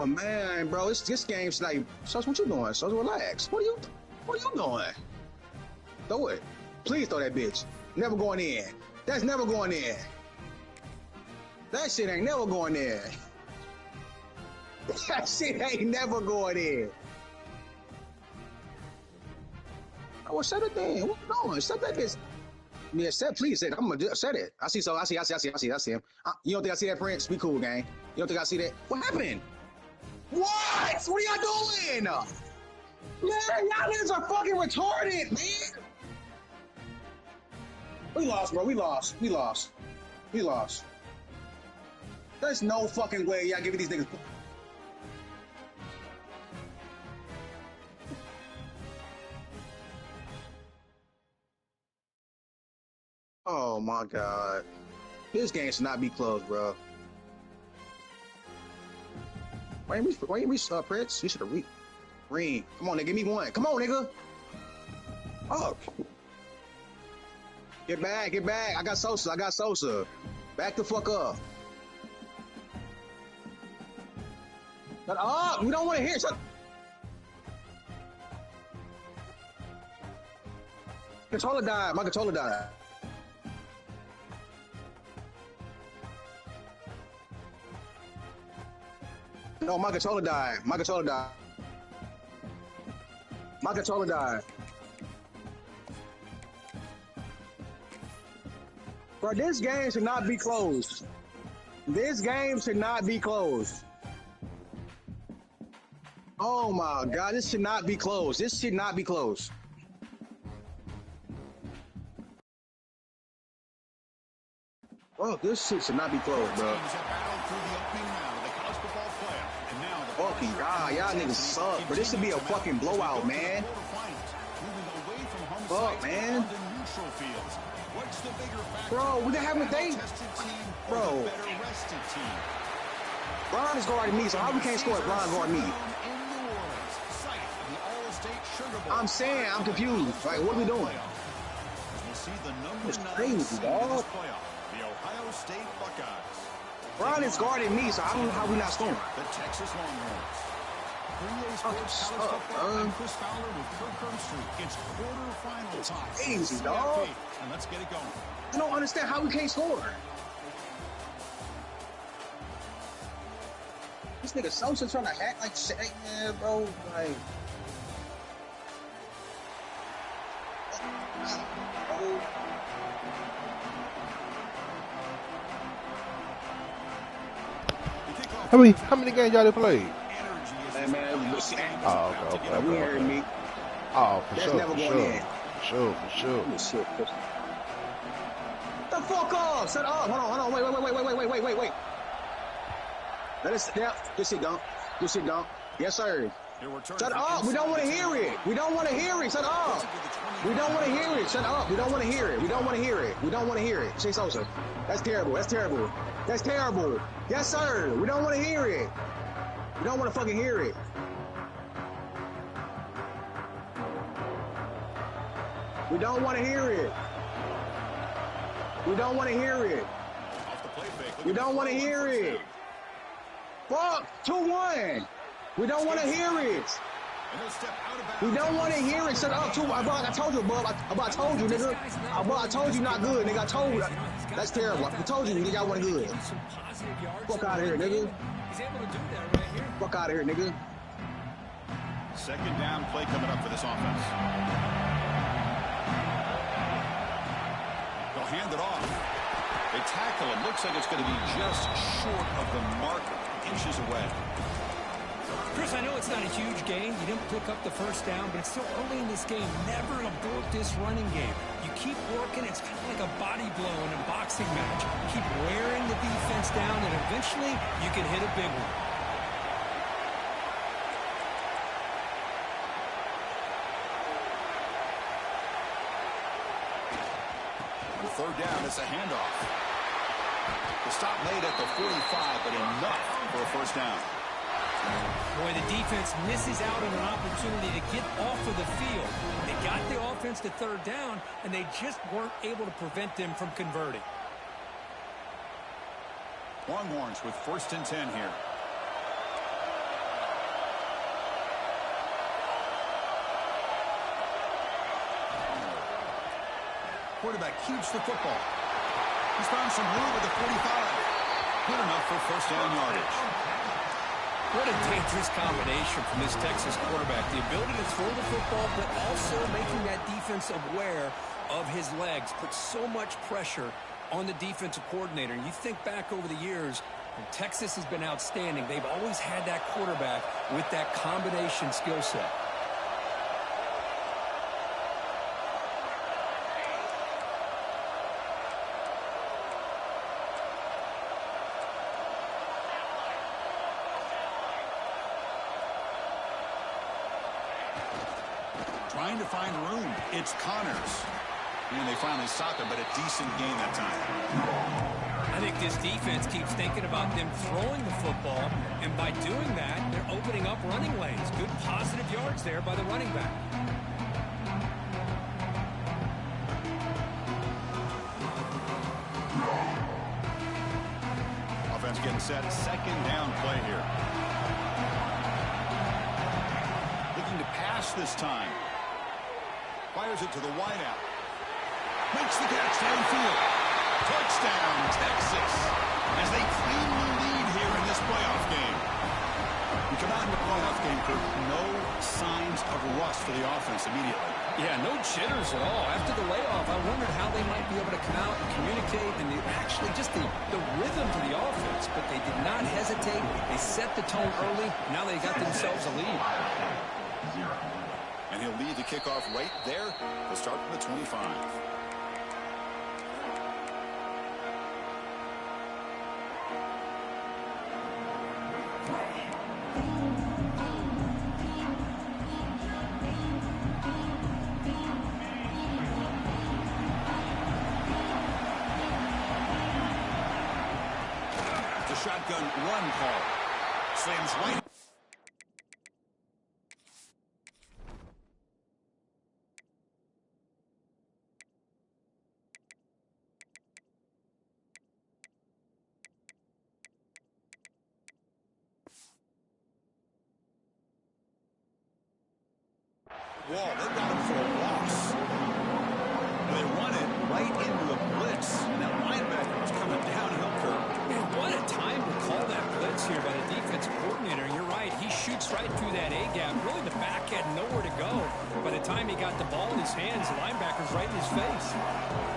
Oh man, bro, this game's like, so what you doing? So relax. What are you doing? Throw it. Please throw that bitch. Never going in. That's never going in. That shit ain't never going in. That shit ain't never going in. Oh, well, set it then. What you doing? Set that bitch. Yeah, set, please set. I'm gonna set it. I see him. You don't think I see that, Prince? Be cool, gang. You don't think I see that? What happened? What? What are y'all doing? Man, y'all niggas are fucking retarded, man. We lost, bro. We lost. There's no fucking way y'all giving these niggas. Oh my god. This game should not be closed, bro. Why ain't we Prince? You should have ring. Come on, nigga, give me one. Come on, nigga. Oh. Get back. I got Sosa. Back the fuck up. Shut up. We don't want to hear. Controller died. My controller died. No, my controller died. Bro, this game should not be closed. Oh my god, this should not be closed. Bro, this shit should not be closed, bro. Fucking god, y'all niggas suck. But this should be a fucking blowout, man. Fuck, man. Bro, we having a date. Bro. Bron is guarding me, so how we can't score if Bron's guarding me? I'm saying, I'm confused. Like, what are we doing? It's crazy, dog. Bron is guarding me, so I don't know how we not scoring. The Texas Longhorns. Chris Fowler with Kirk Herbstreit. It's quarterfinal time. Easy, dog. And let's get it going. I don't understand how we can't score. This nigga Sosa trying to act like shit, man, bro. Like, How many games y'all played? Hey man, okay. You heard me. Oh, for That's sure, never going in. For sure. Shit. The fuck off! Shut up! Hold on! Wait! Let us. Yeah, good shit, dunk. Yes, sir. Shut up! We don't want to hear it. Shut up! We don't want to hear it. Shut up! We don't want to hear it. Chase Sosa. That's terrible. Yes, sir. We don't want to hear it. We don't want to fucking hear it. We don't want to hear it. Fuck, 2-1. We don't want to hear it. Shut up, I told you, bub. I told you, nigga. I told you not good, nigga. I told you. That's terrible. I told you, nigga, y'all wasn't good. Fuck out of here, nigga. Second down play coming up for this offense. They'll hand it off. They tackle him. Looks like it's going to be just short of the mark, inches away. Chris, I know it's not a huge gain. You didn't pick up the first down, but it's still early in this game. Never abort this running game. You keep working. It's kind of like a body blow in a boxing match. Keep wearing the defense down, and eventually you can hit a big one. Third down, it's a handoff. The stop made at the 45, but enough for a first down. Boy, the defense misses out on an opportunity to get off of the field. They got the offense to third down, and they just weren't able to prevent them from converting. Longhorns with 1st and 10 here. quarterback keeps the football. He's found some room at the 45. Good enough for first down yardage. What a dangerous combination from this Texas quarterback. The ability to throw the football, but also making that defense aware of his legs. Put so much pressure on the defensive coordinator. And you think back over the years, and Texas has been outstanding. They've always had that quarterback with that combination skill set. Trying to find room. It's Connors. And they finally stop it, but a decent game that time. I think this defense keeps thinking about them throwing the football, and by doing that, they're opening up running lanes. Good positive yards there by the running back. Offense getting set. Second down play here. Looking to pass this time. Fires it to the wideout. Makes the catch downfield. Touchdown, Texas, as they claim the lead here in this playoff game. We come out in the playoff game for no signs of rust for the offense immediately. Yeah, no jitters at all. After the layoff, I wondered how they might be able to come out and communicate, and actually just the rhythm to the offense, but they did not hesitate. They set the tone early. Now they got themselves a lead. And he'll lead the kickoff right there. He'll start from the 25. The shotgun run call. Slams right. Wall, they got him for a loss. They run it right into the blitz, and that linebacker was coming downhill curve. Man, what a time to call that blitz here by the defensive coordinator. You're right. He shoots right through that A-gap. Really, the back had nowhere to go. By the time he got the ball in his hands, the linebacker's right in his face.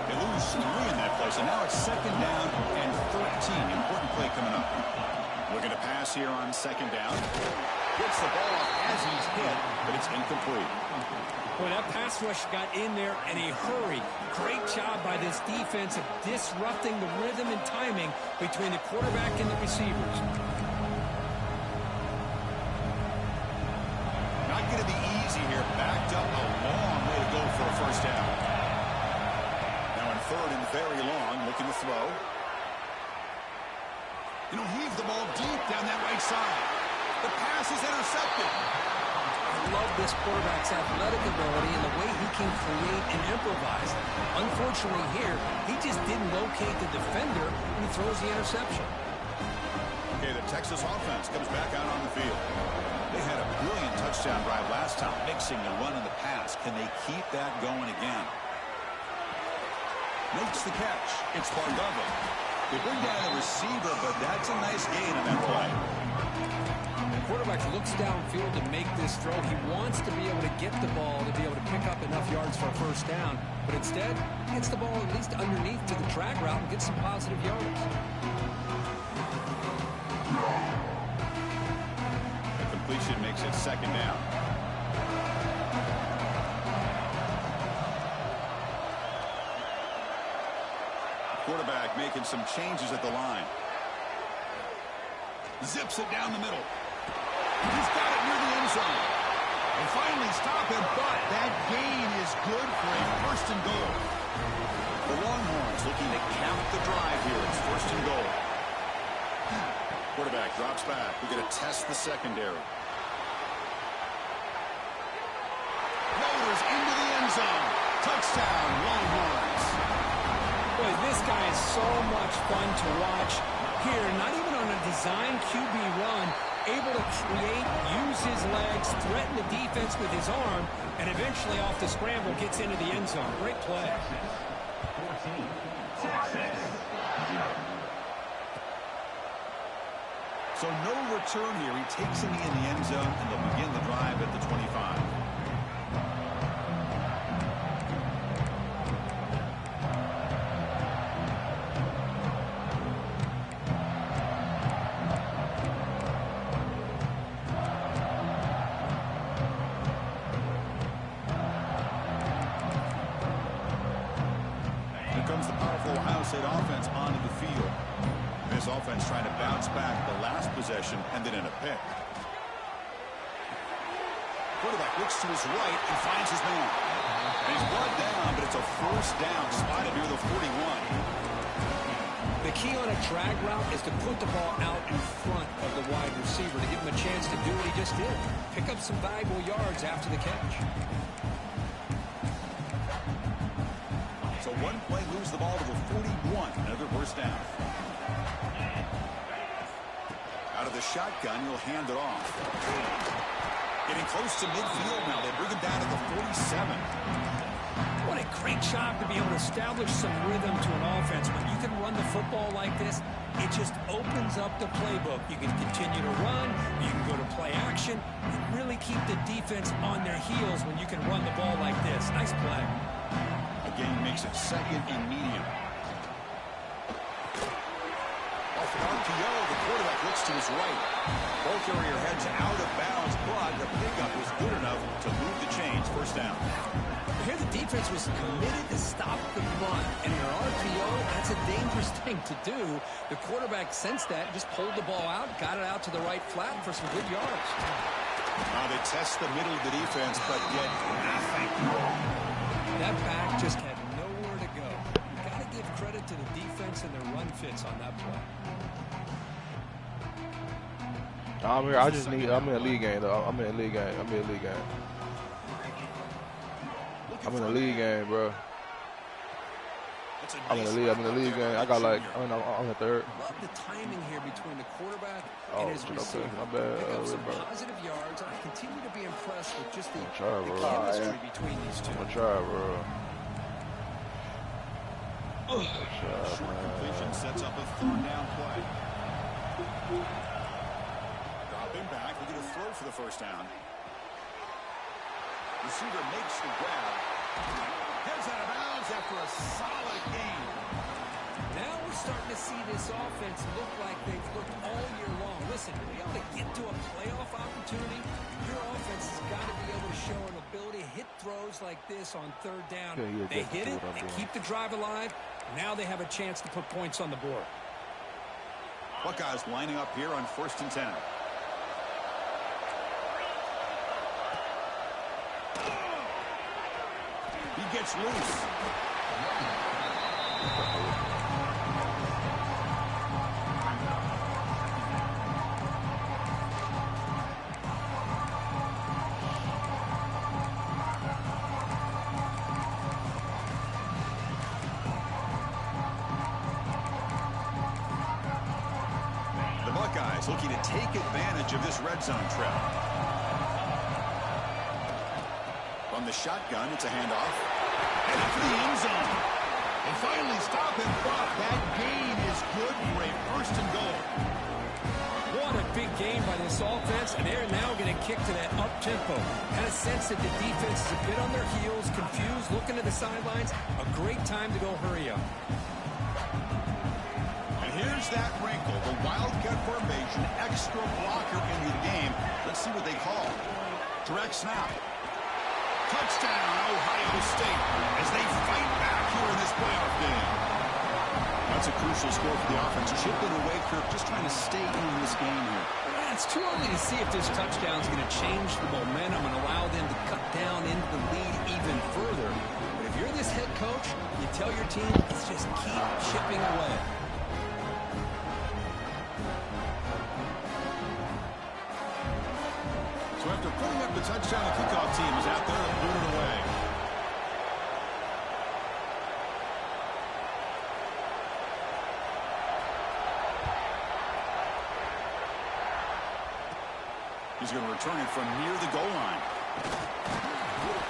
They lose 3 in that play, so now it's second down and 13. Important play coming up. Looking to pass here on second down. Gets the ball off as he's hit, but it's incomplete. Boy, that pass rush got in there in a hurry. Great job by this defense of disrupting the rhythm and timing between the quarterback and the receivers. Not going to be easy here. Backed up a long way to go for a first down. Now in third and very long, looking to throw. And he'll heave the ball deep down that right side. The pass is intercepted. I love this quarterback's athletic ability and the way he can create and improvise. Unfortunately here, he just didn't locate the defender when he throws the interception. Okay, the Texas offense comes back out on the field. They had a brilliant touchdown drive last time, mixing the run and the pass. Can they keep that going again? Makes the catch. It's Bargava. They bring down the receiver, but that's a nice gain on that play. The quarterback looks downfield to make this throw. He wants to be able to get the ball to be able to pick up enough yards for a first down, but instead gets the ball at least underneath to the drag route and gets some positive yards. The completion makes it second down. Quarterback making some changes at the line. Zips it down the middle. He's got it near the end zone. They finally stop him, but that gain is good for a first and goal. The Longhorns looking to cap the drive here. It's first and goal. Quarterback drops back. We're going to test the secondary. Loaders into the end zone. Touchdown, Longhorns. Boy, this guy is so much fun to watch. Here, not even on a design QB run, able to create, use his legs, threaten the defense with his arm, and eventually off the scramble gets into the end zone. Great play. So no return here. He takes him in the end zone, and they'll begin the drive at the 25. Here comes the powerful Ohio State offense onto the field. This offense trying to bounce back the last possession, ended in a pick. Quarterback looks to his right and finds his man. And he's brought down, but it's a first down, spotted near the 41. The key on a drag route is to put the ball out in front of the wide receiver to give him a chance to do what he just did. Pick up some valuable yards after the catch. So one play, lose the ball to the 41. Another first down. Out of the shotgun, he'll hand it off. Getting close to midfield now. They bring him down to the 47. What a great job to be able to establish some rhythm to an offense. When you can run the football like this, it just opens up the playbook. You can continue to run, you can go to play action, and really keep the defense on their heels when you can run the ball like this. Nice play. Again, makes it second and medium. Off an RPO, the quarterback looks to his right. Ball carrier heads out of bounds, but the pickup was good enough to move the chains. First down. Here the defense was committed to stop the run. And in an RPO, that's a dangerous thing to do. The quarterback sensed that, just pulled the ball out, got it out to the right flat for some good yards. Now they test the middle of the defense, but get nothing. That back just had nowhere to go. You've got to give credit to the defense and their run fits on that play. I'm here. I'm in a league game, though. I'm in a league game, bro. I'm in the league game. I got like, I'm the third. Love the timing here between the quarterback and his receiver. My bad. Pick up some positive yards. I continue to be impressed with just the chemistry between these two. I'm gonna try, bro. Short completion sets up a third down play. Dropping back, we're going to throw for the first down. Receiver makes the grab. Heads out of bounds after a solid game. Now we're starting to see this offense look like they've looked all year long. Listen, to be able to get to a playoff opportunity, your offense has got to be able to show an ability to hit throws like this on third down. They hit it, they keep the drive alive. Now they have a chance to put points on the board. Buckeyes lining up here on 1st and 10. He gets loose. The Buckeyes looking to take advantage of this red zone trap. From the shotgun, it's a handoff. And up for the end zone. They finally stop him, but that gain is good for a 1st and goal. What a big game by this offense, and they're now going to kick to that up-tempo. Had a sense that the defense is a bit on their heels, confused, looking to the sidelines. A great time to go hurry up. And here's that wrinkle, the Wildcat formation, extra blocker into the game. Let's see what they call. Direct snap. Touchdown, Ohio State, as they fight back here in this playoff game. That's a crucial score for the offense. Chipping away, Kirk, just trying to stay in this game here. It's too early to see if this touchdown is going to change the momentum and allow them to cut down into the lead even further. But if you're this head coach, you tell your team, let's just keep chipping away. So after putting up the touchdown, the kickoff team is out there and booted away. He's going to return it from near the goal line.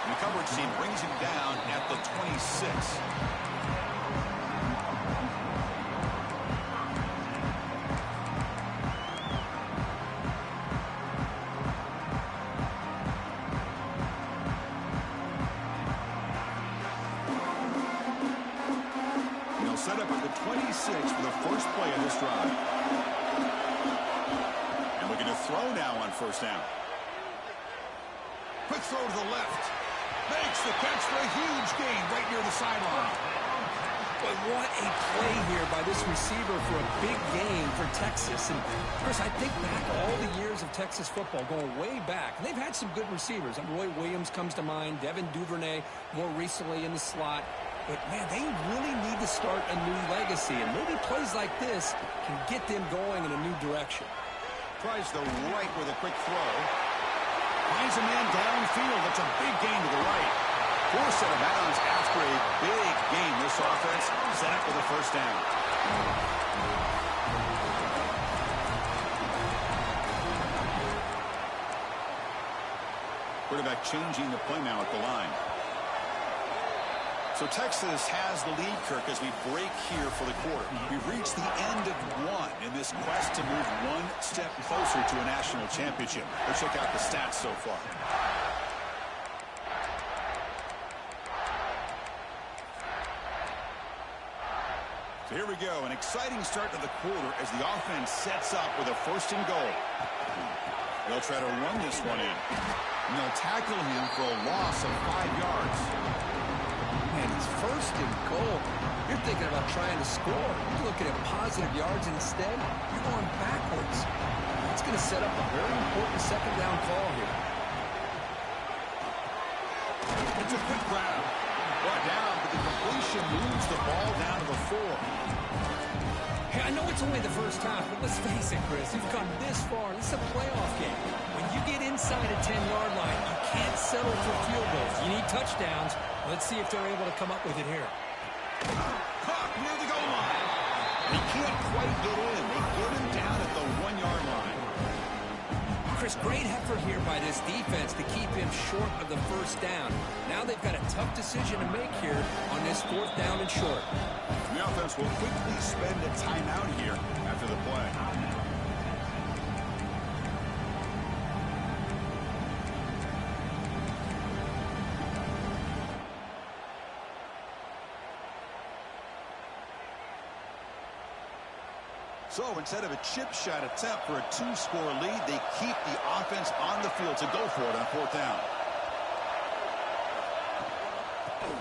And the coverage team brings him down at the 26. first play of this drive. And looking to throw now on first down. Quick throw to the left. Makes the catch for a huge gain right near the sideline. But what a play here by this receiver for a big gain for Texas. And, Chris, I think back all the years of Texas football going way back. And they've had some good receivers. Roy Williams comes to mind, Devin Duvernay more recently in the slot. But, man, they really need to start a new legacy. And maybe plays like this can get them going in a new direction. Tries the right with a quick throw. Finds a man downfield. That's a big gain to the right. Forced out of bounds after a big gain. This offense set up with a first down. Quarterback changing the play now at the line. So Texas has the lead, Kirk, as we break here for the quarter. We've reached the end of one in this quest to move one step closer to a national championship. Let's check out the stats so far. So here we go, an exciting start to the quarter as the offense sets up with a first and goal. They'll try to run this one in. And they'll tackle him for a loss of 5 yards. Man, it's first and goal. You're thinking about trying to score. You're looking at positive yards instead. You're going backwards. That's going to set up a very important second down call here. It's a quick grab. Brought down, but the completion moves the ball down to the 4. Hey, I know it's only the first half, but let's face it, Chris. You've come this far. This is a playoff game. When you get inside a 10-yard line, you can't settle for field goals. You need touchdowns. Let's see if they're able to come up with it here. Caught near the goal line. They can't quite get in. They get him down at the 1-yard line. Chris, great effort here by this defense to keep him short of the first down. Now they've got a tough decision to make here on this 4th down and short. The offense will quickly spend a timeout here after the play. So instead of a chip shot attempt for a 2-score lead, they keep the offense on the field to go for it on 4th down.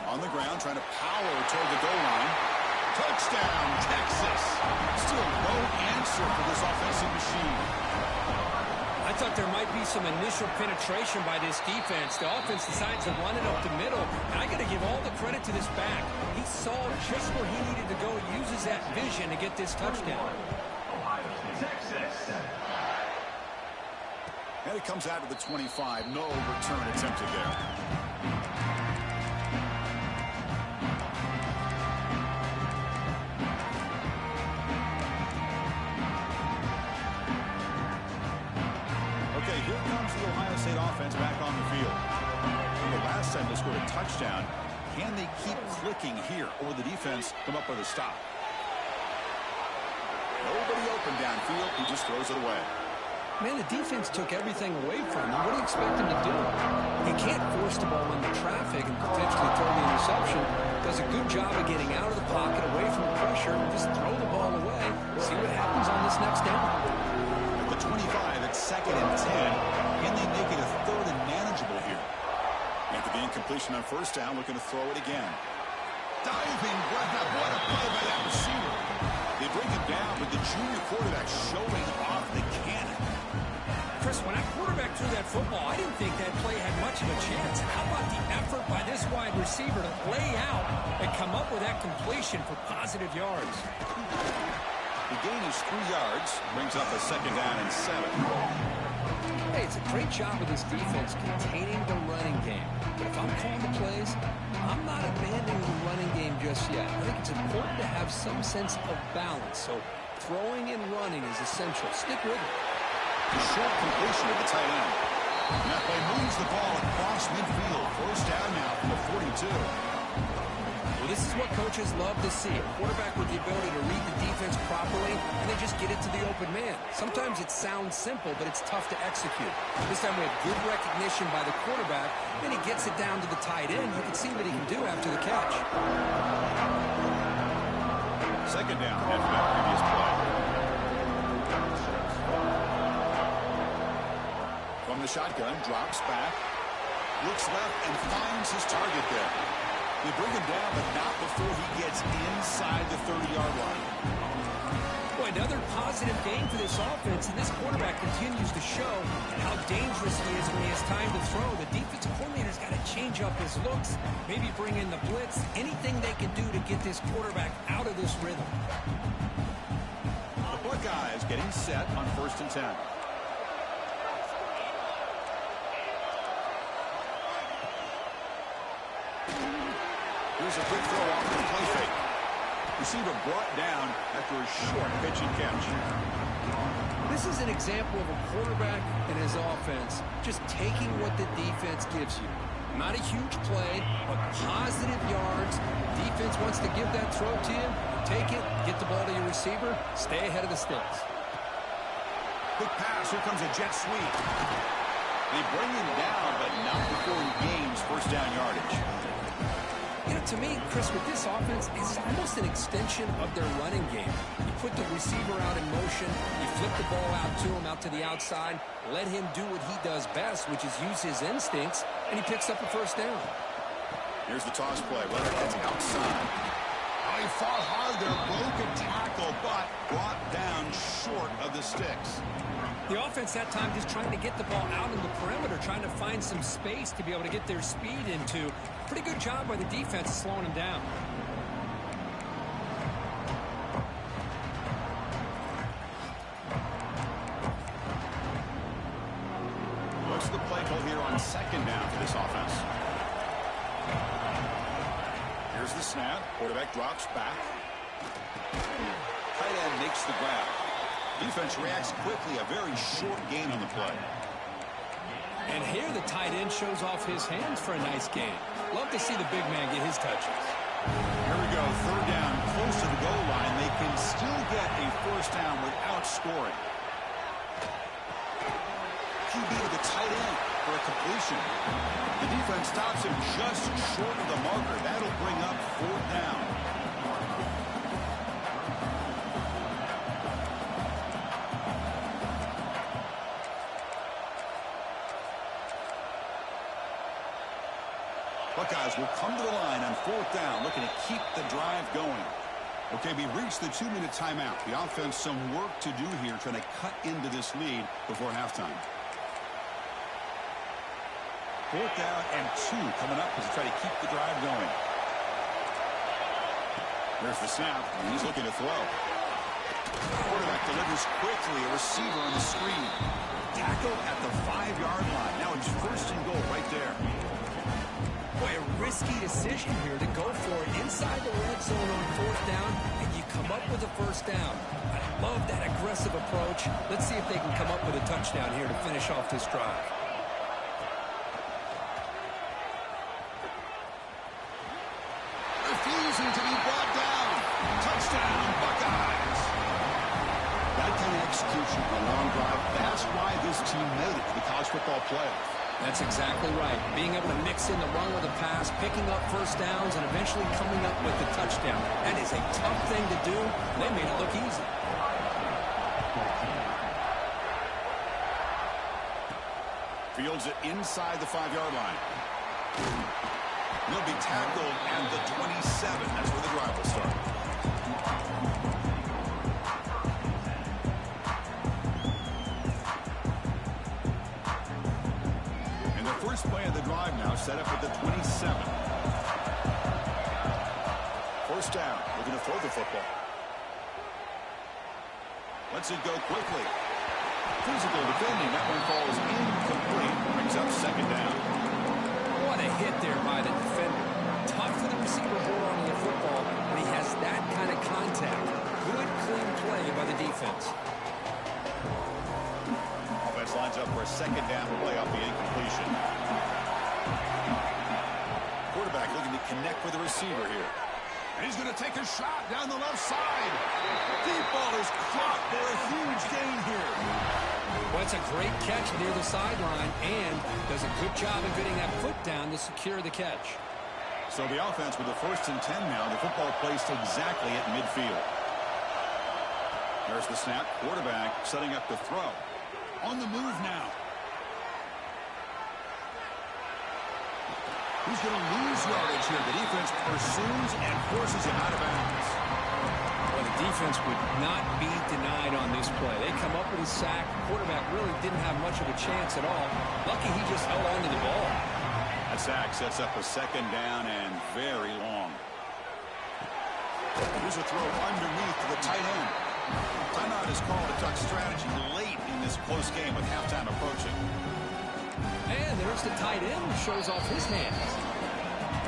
On the ground, trying to power toward the goal line. Touchdown, Texas. Still no answer for this offensive machine. I thought there might be some initial penetration by this defense. The offense decides to run it up the middle. And I got to give all the credit to this back. He saw just where he needed to go, uses that vision to get this touchdown. And it comes out to the 25. No return attempted there. Okay, here comes the Ohio State offense back on the field. And the last time they scored a touchdown, can they keep clicking here, or will the defense come up with a stop? Nobody open downfield. He just throws it away. Man, the defense took everything away from him. What do you expect him to do? He can't force the ball into traffic and potentially throw the interception. Does a good job of getting out of the pocket, away from the pressure, and just throw the ball away. See what happens on this next down. At the 25, it's 2nd and 10. Can they make it a 3rd and manageable here? After the incompletion on 1st down, looking to throw it again. Diving grab. What a play by that receiver. They bring him down, but the junior quarterback showing off the cannon. Chris, when that quarterback threw that football, I didn't think that play had much of a chance. How about the effort by this wide receiver to lay out and come up with that completion for positive yards? The gain is 3 yards, brings up a 2nd down and 7. Hey, it's a great job of this defense containing the running game. But if I'm calling the plays, I'm not abandoning the running game just yet. I think it's important to have some sense of balance. So throwing and running is essential. Stick with it. A short completion of the tight end. And that play moves the ball across midfield. 1st down now from the 42. Well, this is what coaches love to see. A quarterback with the ability to read the defense properly, and they just get it to the open man. Sometimes it sounds simple, but it's tough to execute. This time we have good recognition by the quarterback, and he gets it down to the tight end. You can see what he can do after the catch. Second down after that previous play. From the shotgun, drops back, looks left, and finds his target there. They bring him down, but not before he gets inside the 30-yard line. Boy, another positive game for this offense, and this quarterback continues to show how dangerous he is when he has time to throw. The defensive coordinator's got to change up his looks, maybe bring in the blitz, anything they can do to get this quarterback out of this rhythm. The Buckeyes getting set on 1st and 10. Here's a quick throw off the play fake. Receiver brought down after a short pitch and catch. This is an example of a quarterback and his offense just taking what the defense gives you. Not a huge play, but positive yards. Defense wants to give that throw to you. Take it, get the ball to your receiver, stay ahead of the sticks. Quick pass, here comes a jet sweep. They bring him down, but not before he gains first down yardage. You know, to me, Chris, with this offense, it's almost an extension of their running game. You put the receiver out in motion, you flip the ball out to him, out to the outside, let him do what he does best, which is use his instincts, and he picks up a first down. Here's the toss play. Leonard heads outside. Oh, he fought hard there, broke a tackle, but brought down short of the sticks. The offense that time just trying to get the ball out in the perimeter, trying to find some space to be able to get their speed into. Pretty good job by the defense of slowing him down. What's the play call here on 2nd down for this offense? Here's the snap. Quarterback drops back. Tight end makes the grab. Defense reacts quickly. A very short gain on the play. And here the tight end shows off his hands for a nice gain. Love to see the big man get his touches. Here we go. 3rd down, close to the goal line. They can still get a first down without scoring. QB to the tight end for a completion. The defense stops him just short of the marker. That'll bring up 4th down. Buckeyes will come to the line on 4th down, looking to keep the drive going. Okay, we reached the 2-minute timeout. The offense some work to do here, trying to cut into this lead before halftime. 4th down and 2 coming up as they try to keep the drive going. There's the snap, and he's looking to throw. Quarterback delivers quickly, a receiver on the screen. Tackle at the 5-yard line. Now it's 1st and goal right there. Boy, a risky decision here to go for it inside the red zone on 4th down, and you come up with a first down. I love that aggressive approach. Let's see if they can come up with a touchdown here to finish off this drive. Refusing to be brought down. Touchdown, Buckeyes. That kind of execution on a long drive, that's why this team made it to the college football playoff. That's exactly right. Being able to mix in the run with the pass, picking up first downs, and eventually coming up with the touchdown. That is a tough thing to do. They made it look easy. Fields it inside the 5-yard line. He'll be tackled at the 27. That's where the drive will start. And the first play of the drive now set up at the 27. First down, looking to throw the football. Lets it go quickly. Physical defending. That one falls incomplete. Brings up 2nd down. What a hit there by the defender. Tough for the receiver to hold on to the football when he has that kind of contact. Good, clean play by the defense. Offense lines up for a 2nd down play off the incompletion. Quarterback looking to connect with the receiver here. And he's going to take a shot down the left side. Deep ball is caught for a huge gain here. Well, it's a great catch near the sideline and does a good job of getting that foot down to secure the catch. So the offense with the 1st and 10 now. The football placed exactly at midfield. There's the snap. Quarterback setting up the throw. On the move now. He's going to lose yardage here. The defense pursues and forces him out of bounds. Well, the defense would not be denied on this play. They come up with a sack. Quarterback really didn't have much of a chance at all. Lucky he just held on to the ball. A sack sets up a second down and very long. Here's a throw underneath to the tight end. Timeout is called to talk strategy late in this close game with halftime approaching. And there's the tight end who shows off his hands.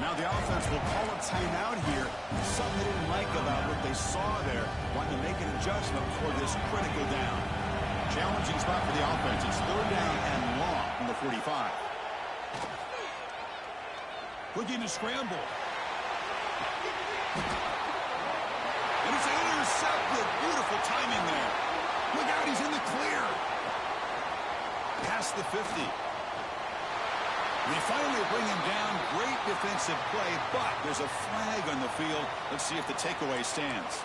Now the offense will call a timeout here. Something they didn't like about what they saw there. Wanting to make an adjustment for this critical down. Challenging spot for the offense. It's third down and long from the 45. Looking to scramble. And it's intercepted. Beautiful timing there. Look out, he's in the clear. Past the 50. They finally bring him down. Great defensive play, but there's a flag on the field. Let's see if the takeaway stands.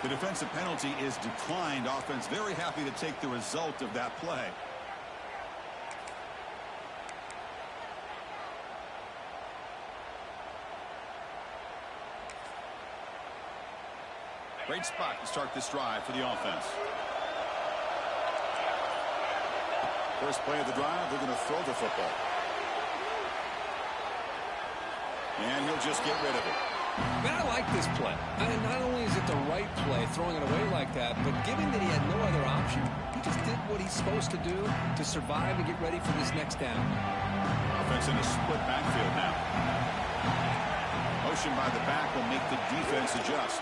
The defensive penalty is declined. Offense very happy to take the result of that play. Great spot to start this drive for the offense. First play of the drive, they're going to throw the football. And he'll just get rid of it. Man, I like this play. Not only is it the right play, throwing it away like that, but given that he had no other option, he just did what he's supposed to do to survive and get ready for this next down. Offense in a split backfield now. Motion by the back will make the defense adjust.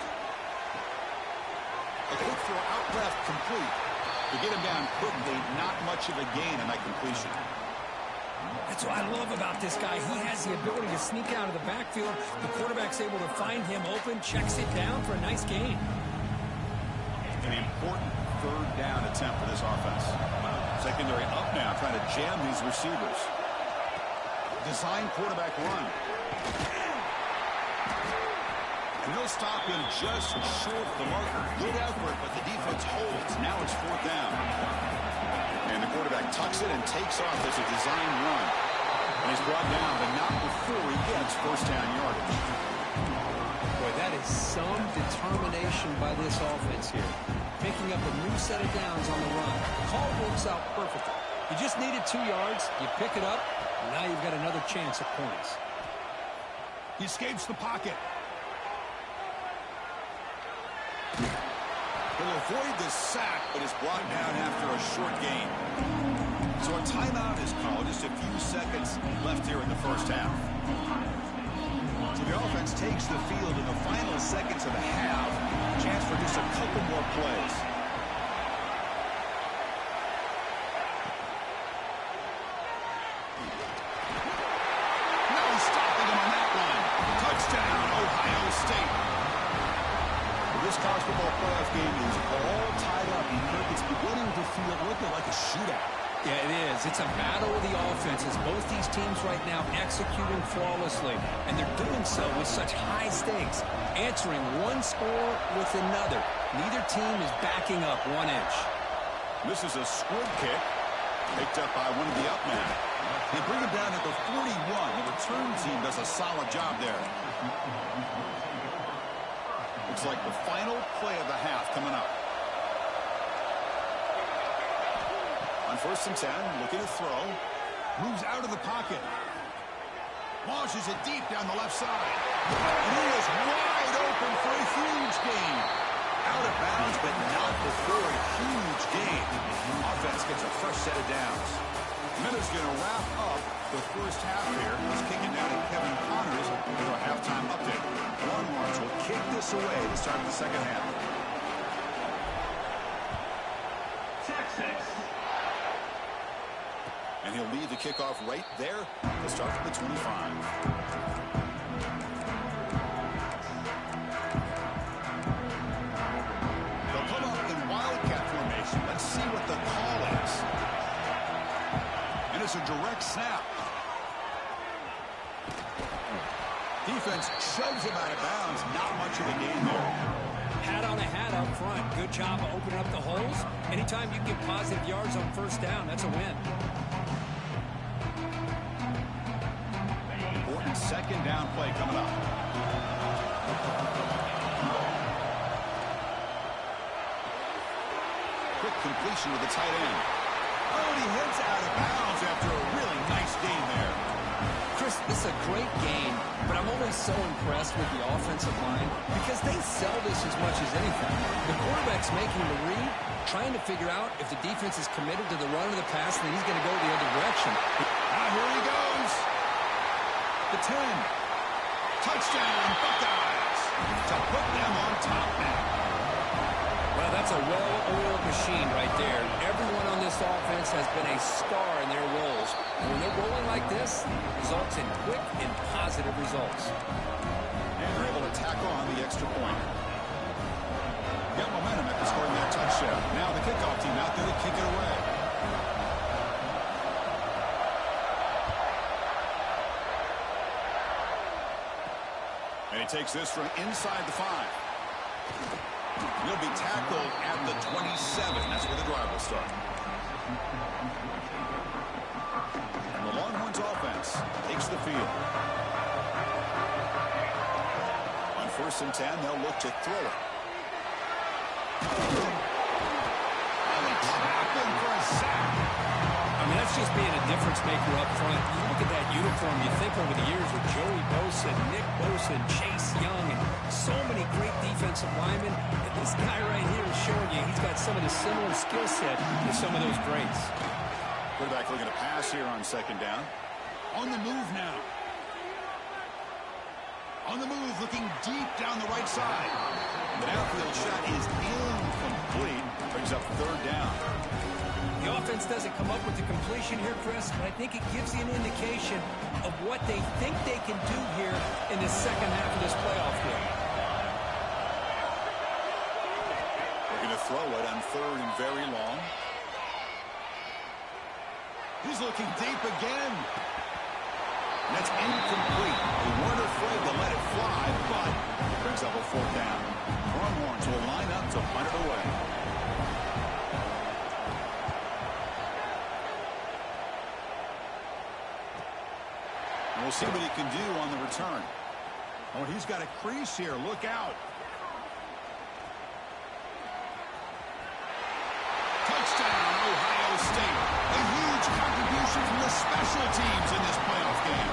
A quick throw out left, complete. To get him down quickly, not much of a gain on that completion. That's what I love about this guy. He has the ability to sneak out of the backfield. The quarterback's able to find him open, checks it down for a nice gain. An important third down attempt for this offense. Secondary up now, trying to jam these receivers. Design quarterback run. And they'll stop him just short of the marker. Good effort, but the defense holds. Now it's fourth down. And the quarterback tucks it and takes off as a design run. And he's brought down, but not before he gets first down yardage. Boy, that is some determination by this offense here. Picking up a new set of downs on the run. The call works out perfectly. You just needed 2 yards. You pick it up, and now you've got another chance at points. He escapes the pocket. He'll avoid the sack, but is brought down after a short gain. So a timeout is called. Just a few seconds left here in the first half. So the offense takes the field in the final seconds of the half. Chance for just a couple more plays. No stopping him on that one. Touchdown, Ohio State. This college football playoff game is all tied up. It's beginning to feel like a shootout. Yeah, it is. It's a battle of the offenses. Both these teams right now executing flawlessly, and they're doing so with such high stakes, answering one score with another. Neither team is backing up 1 inch. This is a squib kick picked up by one of the up men. They bring him down at the 41. The return team does a solid job there. Looks like the final play of the half coming up. On 1st and 10, looking to throw. Moves out of the pocket. Launches it deep down the left side. And he is wide open for a huge gain. Out of bounds, but not before a huge gain. Offense gets a fresh set of downs. Miller's going to wrap up the first half here. He's kicking down to Kevin Connors for a halftime update. Longhorns will kick this away to start the second half. Texas. And he'll lead the kickoff right there to start from the 25. They'll come up in wildcat formation. Let's see what the call is. And it's a direct snap. Defense shoves him out of bounds. Not much of a gain there. hat on a hat up front. Good job of opening up the holes. Anytime you get positive yards on first down, that's a win. Important second down play coming up. Quick completion with the tight end. Oh, and he heads out of bounds after a really nice gain there. Chris, this is a great game, but I'm always so impressed with the offensive line because they sell this as much as anything. The quarterback's making the read, trying to figure out if the defense is committed to the run or the pass, and then he's going to go the other direction. Here he goes. The 10. Touchdown, Buckeyes. To put them on top now. Well, that's a well-oiled machine right there. Everyone on this offense has been a star in their roles. And when they're rolling like this, it results in quick and positive results. And they're able to tackle on the extra point. Got momentum after scoring that touchdown. Now the kickoff team out there to kick it away. And he takes this from inside the 5. He'll be tackled at the 27. That's where the drive will start. And the Longhorns offense takes the field. On 1st and 10, they'll look to throw it. And they trap him for a sack. I mean, that's just being a difference maker up front. You look at that uniform, you think over the years with Joey Bosa, Nick Bosa, and Chase Young, and so many great defensive linemen. And this guy right here is showing you he's got some of the similar skill set to some of those greats. Quarterback looking to pass here on 2nd down. On the move now. On the move, looking deep down the right side. The downfield shot is incomplete. Brings up 3rd down. The offense doesn't come up with the completion here, Chris, but I think it gives you an indication of what they think they can do here in the second half of this playoff game. They're going to throw it on 3rd and very long. He's looking deep again. And that's incomplete. They weren't afraid to let it fly, but it brings up a 4th down. Longhorns will line up to punt it away. And we'll see what he can do on the return. Oh, he's got a crease here. Look out. Touchdown, Ohio State. A huge contribution from the special teams in this playoff game.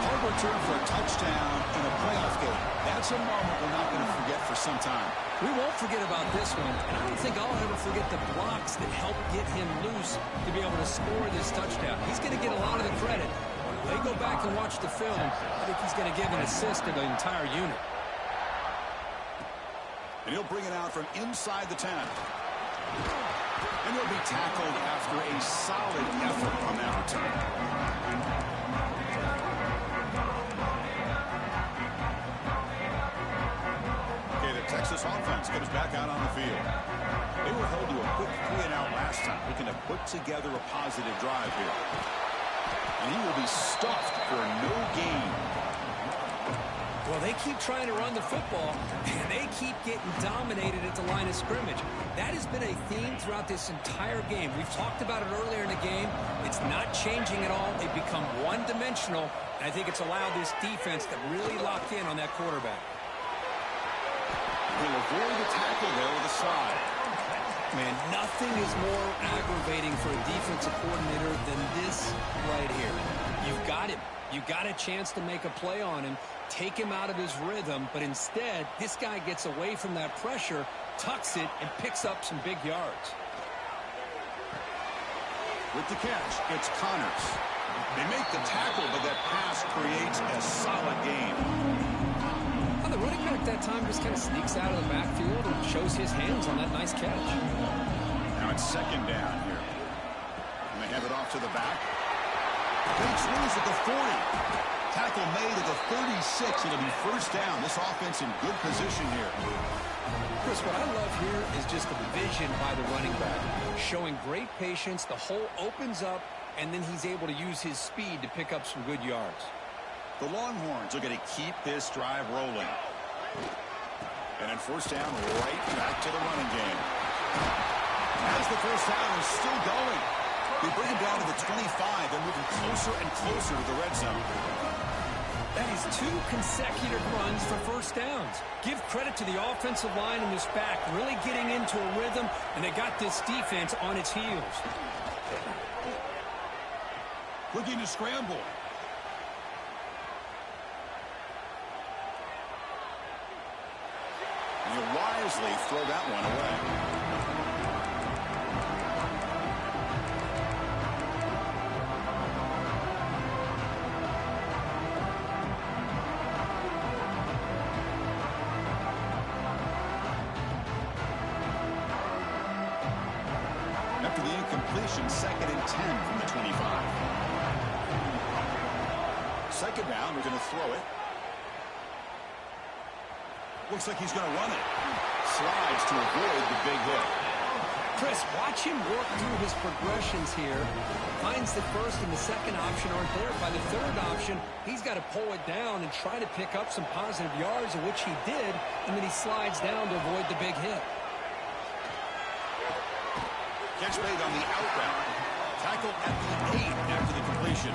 Hard return for a touchdown in a playoff game. That's a moment we're not going to forget for some time. We won't forget about this one, and I don't think I'll ever forget the blocks that helped get him loose to be able to score this touchdown. He's going to get a lot of the credit. When they go back and watch the film, I think he's going to give an assist to the entire unit. And he'll bring it out from inside the 10. And he'll be tackled after a solid effort on that return. Okay, the Texas offense comes back out on the field. They were held to a quick 3-and-out last time, looking to put together a positive drive here. And he will be stuffed for no gain. Well, they keep trying to run the football, and they keep getting dominated at the line of scrimmage. That has been a theme throughout this entire game. We've talked about it earlier in the game. It's not changing at all. They've become one-dimensional, and I think it's allowed this defense to really lock in on that quarterback. He'll avoid the tackle there with a side. Man, nothing is more aggravating for a defensive coordinator than this right here. You've got him. You've got a chance to make a play on him, take him out of his rhythm, but instead, this guy gets away from that pressure, tucks it, and picks up some big yards. With the catch, it's Connors. They make the tackle, but that pass creates a solid gain. Well, the running back that time just kind of sneaks out of the backfield and shows his hands on that nice catch. Now it's 2nd down here. And they hand it off to the back. Breaks loose at the 40. Tackle made at the 36. It'll be 1st down. This offense in good position here. Chris, what I love here is just the vision by the running back. Showing great patience. The hole opens up, and then he's able to use his speed to pick up some good yards. The Longhorns are going to keep this drive rolling. And then first down, right back to the running game. As the first down is still going. They bring him down to the 25. They're moving closer and closer to the red zone. That is 2 consecutive runs for first downs. Give credit to the offensive line in this back, really getting into a rhythm, and they got this defense on its heels. Looking to scramble. And he'll wisely throw that one away. After the incompletion, 2nd and 10 from the 25. Second down, they're going to throw it. Looks like he's going to run it. Slides to avoid the big hit. Chris, watch him work through his progressions here. Finds the first and the second option aren't there. By the third option, he's got to pull it down and try to pick up some positive yards, of which he did, and then he slides down to avoid the big hit. Catch made on the out route. Tackled at the 8 after the completion.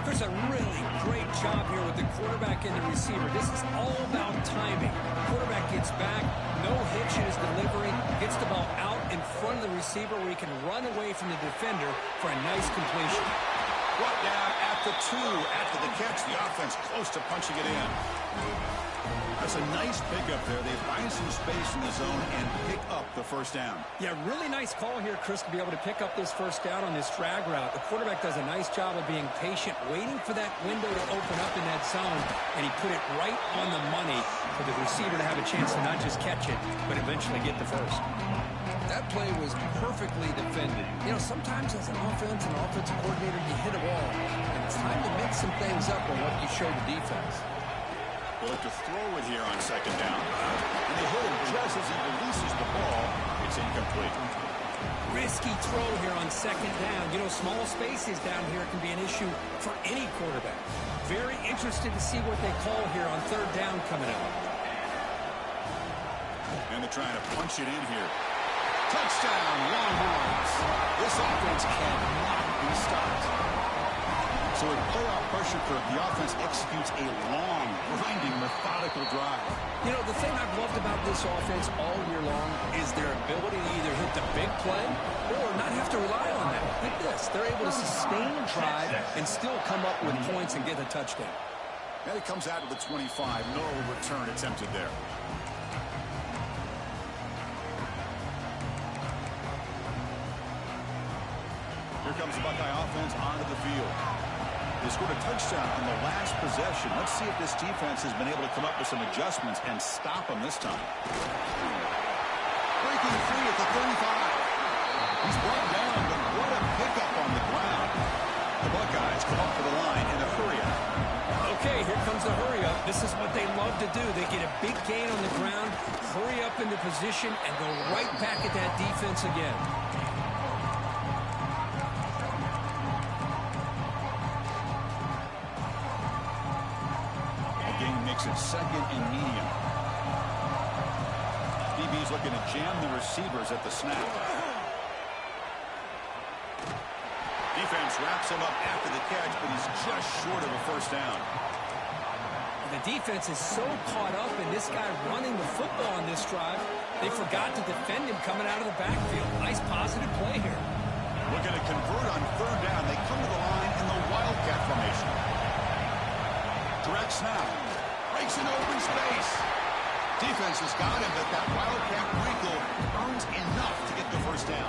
There's a really great job here with the quarterback and the receiver. This is all about timing. Quarterback gets back, no hitch in his delivery, gets the ball out in front of the receiver where he can run away from the defender for a nice completion. Brought down at the 2 after the catch. The offense close to punching it in. That's a nice pickup there. They find some space in the zone and pick up the first down. Yeah, really nice call here, Chris, to be able to pick up this first down on this drag route. The quarterback does a nice job of being patient, waiting for that window to open up in that zone, and he put it right on the money for the receiver to have a chance to not just catch it, but eventually get the first. That play was perfectly defended. You know, sometimes as an offensive coordinator, you hit a wall, and it's time to mix some things up on what you show the defense. They'll look to throw it here on second down. And they hit him just as he releases the ball. It's incomplete. Risky throw here on second down. You know, small spaces down here can be an issue for any quarterback. Very interested to see what they call here on third down coming up. And they're trying to punch it in here. Touchdown, Longhorns. This offense cannot be stopped. So with playoff pressure curve, the offense executes a long, grinding, methodical drive. You know, the thing I've loved about this offense all year long is their ability to either hit the big play or not have to rely on that. Like this, they're able to sustain a drive and still come up with points and get a touchdown. And it comes out of the 25. No return attempted there. Here comes the Buckeye offense onto the field. They scored a touchdown on the last possession. Let's see if this defense has been able to come up with some adjustments and stop them this time. Breaking free at the 35. He's brought down, but what a pickup on the ground. The Buckeyes come up to the line in a hurry-up. Okay, here comes the hurry-up. This is what they love to do. They get a big gain on the ground, hurry up into position, and go right back at that defense again. Makes it second and medium. DB's looking to jam the receivers at the snap. Defense wraps him up after the catch, but he's just short of a first down. The defense is so caught up in this guy running the football on this drive, they forgot to defend him coming out of the backfield. Nice positive play here. Looking to convert on third down. They come to the line in the Wildcat formation. Direct snap. Breaks in open space. Defense has got him, but that Wildcat wrinkle earns enough to get the first down.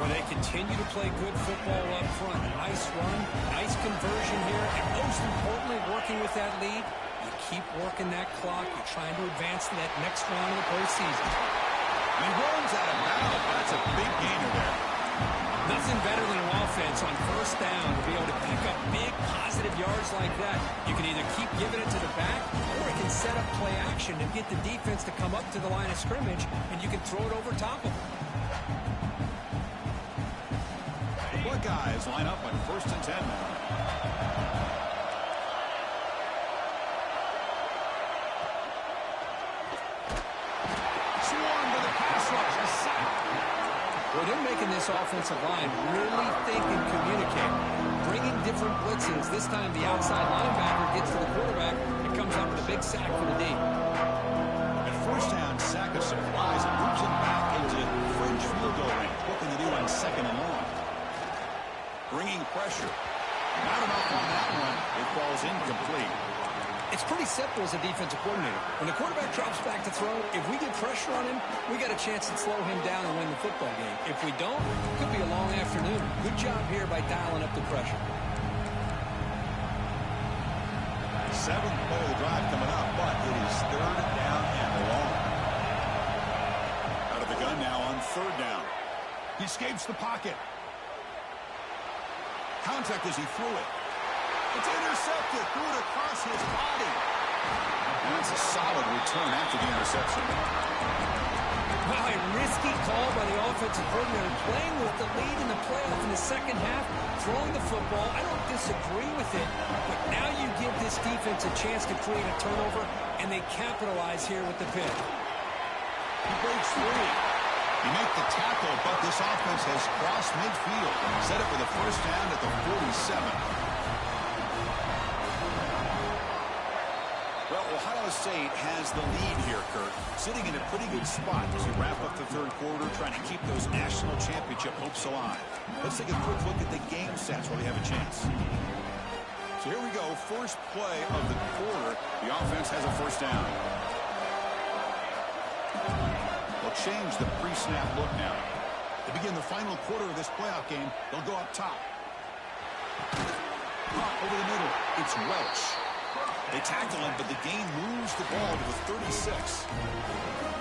Well, they continue to play good football up front. A nice run, nice conversion here, and most importantly, working with that lead, you keep working that clock. You're trying to advance to that next round of the postseason. He runs out of bounds. That's a big gainer there. Nothing better than an offense on first down to be able to pick up big positive yards like that. You can either keep giving it to the back, or it can set up play action and get the defense to come up to the line of scrimmage, and you can throw it over top of them. The Buckeyes line up on first and 10 now. Well, they're making this offensive line really think and communicate. Bringing different blitzes. This time the outside linebacker gets to the quarterback and comes up with a big sack for the D. At first down, sack of supplies and moves him back into fringe field goal range. What can they do on 2nd and long? Bringing pressure. Not enough on that one. It falls incomplete. It's pretty simple as a defensive coordinator. When the quarterback drops back to throw, if we get pressure on him, we got a chance to slow him down and win the football game. If we don't, it could be a long afternoon. Good job here by dialing up the pressure. 7th play of the drive coming up, but it is 3rd down and long. Out of the gun now on 3rd down. He escapes the pocket. Contact as he threw it. It's intercepted. Threw it across his body. And that's a solid return after the interception. Wow, a risky call by the offensive coordinator, playing with the lead in the playoff in the second half, throwing the football. I don't disagree with it, but now you give this defense a chance to create a turnover, and they capitalize here with the pick. He breaks free. You make the tackle, but this offense has crossed midfield. Set up for the first down at the 47. Well, Ohio State has the lead here, Kurt. Sitting in a pretty good spot as we wrap up the 3rd quarter, trying to keep those national championship hopes alive. Let's take a quick look at the game stats while we have a chance. So here we go. First play of the quarter. The offense has a first down. They'll change the pre-snap look now. To begin the final quarter of this playoff game, they'll go up top. Caught over the middle. It's Welch. They tackle him, but the game moves the ball to the 36.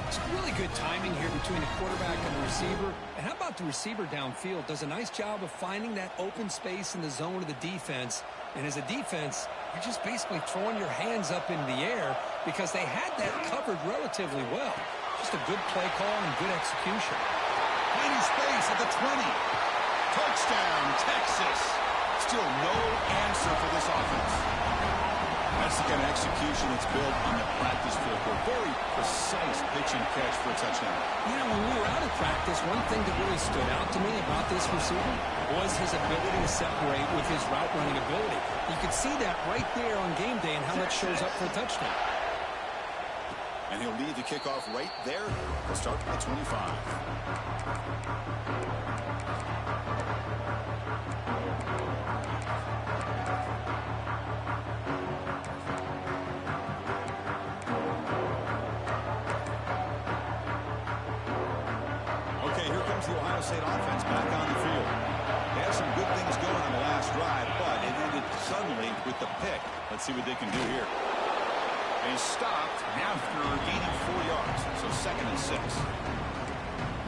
It's really good timing here between the quarterback and the receiver. And how about the receiver downfield? Does a nice job of finding that open space in the zone of the defense. And as a defense, you're just basically throwing your hands up in the air because they had that covered relatively well. Just a good play call and good execution. Finding space at the 20. Touchdown, Texas. Still no answer for this offense. That's the kind of execution that's built on the practice field. Very precise pitch and catch for a touchdown. You know, when we were out of practice, one thing that really stood out to me about this receiver was his ability to separate with his route running ability. You could see that right there on game day and how that shows up for a touchdown. And he'll lead the kickoff right there. We'll start at the 25. The Ohio State offense back on the field. They had some good things going on the last drive, but it ended suddenly with the pick. Let's see what they can do here. They stopped after gaining 4 yards, so 2nd and 6.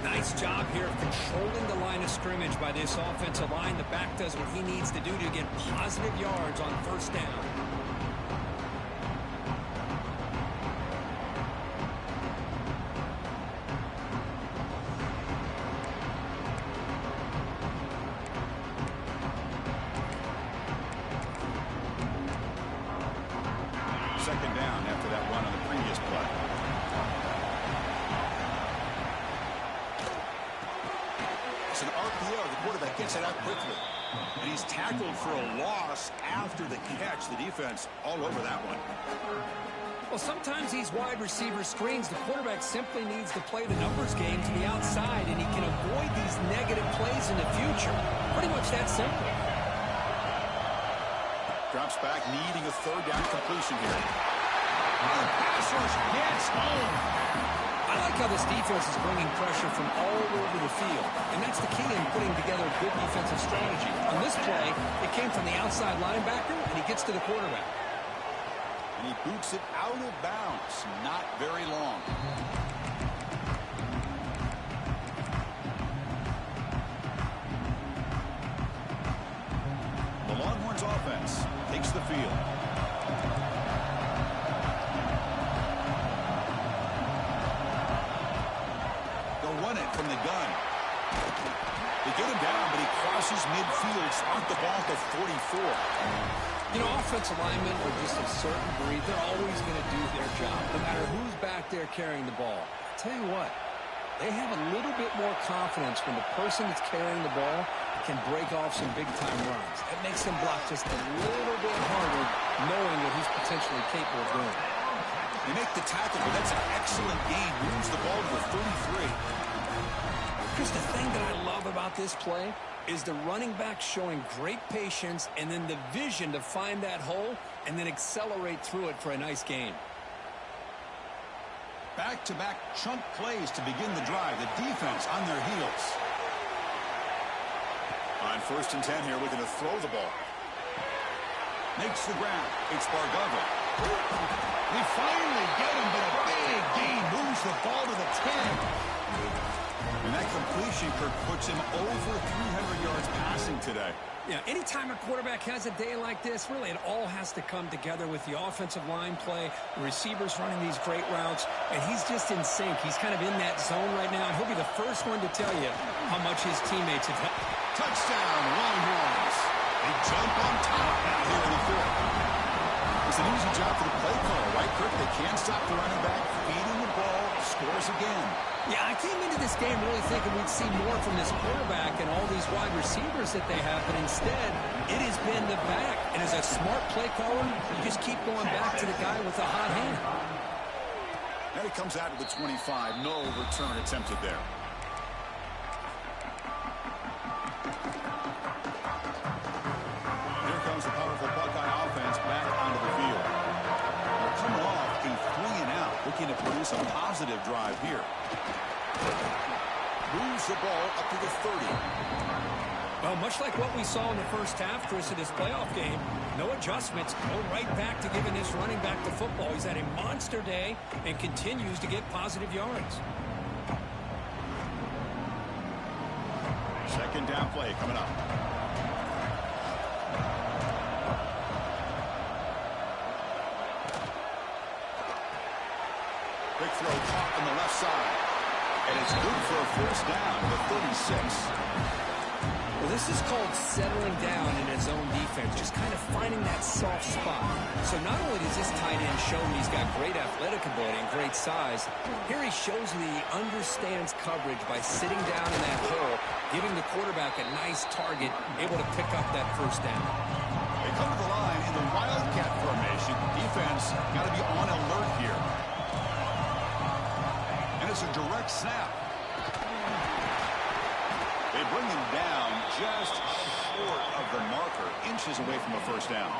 Nice job here of controlling the line of scrimmage by this offensive line. The back does what he needs to do to get positive yards on first down. Second down after that run on the previous play. It's an RPO. The quarterback gets it out quickly. And he's tackled for a loss after the catch. The defense all over that one. Well, sometimes these wide receiver screens, the quarterback simply needs to play the numbers game to the outside, and he can avoid these negative plays in the future. Pretty much that simple. Drops back, needing a 3rd down completion here. The pass rush gets home. I like how this defense is bringing pressure from all over the field, and that's the key in putting together a good defensive strategy. On this play, it came from the outside linebacker, and he gets to the quarterback. And he boots it out of bounds. Not very long. The Longhorns offense takes the field. They'll run it from the gun. They get him down, but he crosses midfield, spot the ball to 44. You know, offensive linemen are just a certain breed. They're always going to do their job, no matter who's back there carrying the ball. I tell you what, They have a little bit more confidence when the person that's carrying the ball can break off some big-time runs. That makes them block just a little bit harder, knowing what he's potentially capable of doing. They make the tackle, but that's an excellent gain. Moves the ball to the 33. Chris, the thing that I love about this play is the running back showing great patience and then the vision to find that hole and then accelerate through it for a nice gain. Back-to-back chunk plays to begin the drive. The defense on their heels. On 1st and 10 here, looking to throw the ball. Makes the ground. It's Bargava. They finally get him, but a big gain moves the ball to the 10. And that completion, Kirk, puts him over 300 yards passing today. Yeah, anytime a quarterback has a day like this, really it all has to come together with the offensive line play, the receivers running these great routes, and he's just in sync. He's kind of in that zone right now, and he'll be the first one to tell you how much his teammates have helped. Touchdown, Longhorns. They jump on top now here in the 4th. It's an easy job for the play caller, right, Kirk? They can't stop the running back, feeding the ball, scores again. Yeah, I came into this game really thinking we'd see more from this quarterback and all these wide receivers that they have, but instead, it has been the back. And as a smart play caller, you just keep going back to the guy with the hot hand. And he comes out of the 25. No return attempted there. Here comes the powerful Buckeye offense back onto the field. They're coming off a 3-and-out, looking to produce a positive drive here. Moves the ball up to the 30. Well, much like what we saw in the first half, Chris, of this playoff game, no adjustments. Go right back to giving this running back the football. He's had a monster day and continues to get positive yards. 2nd down play coming up. Big throw caught on the left side. And it's good for a 1st down, the 36. Well, this is called settling down in his own defense, just kind of finding that soft spot. So not only does this tight end show he's got great athletic ability and great size, here he shows that he understands coverage by sitting down in that hole, giving the quarterback a nice target, able to pick up that 1st down. They come to the line in the Wildcat formation. Defense got to be on alert here. And it's a direct snap. They bring him down just short of the marker, inches away from a 1st down.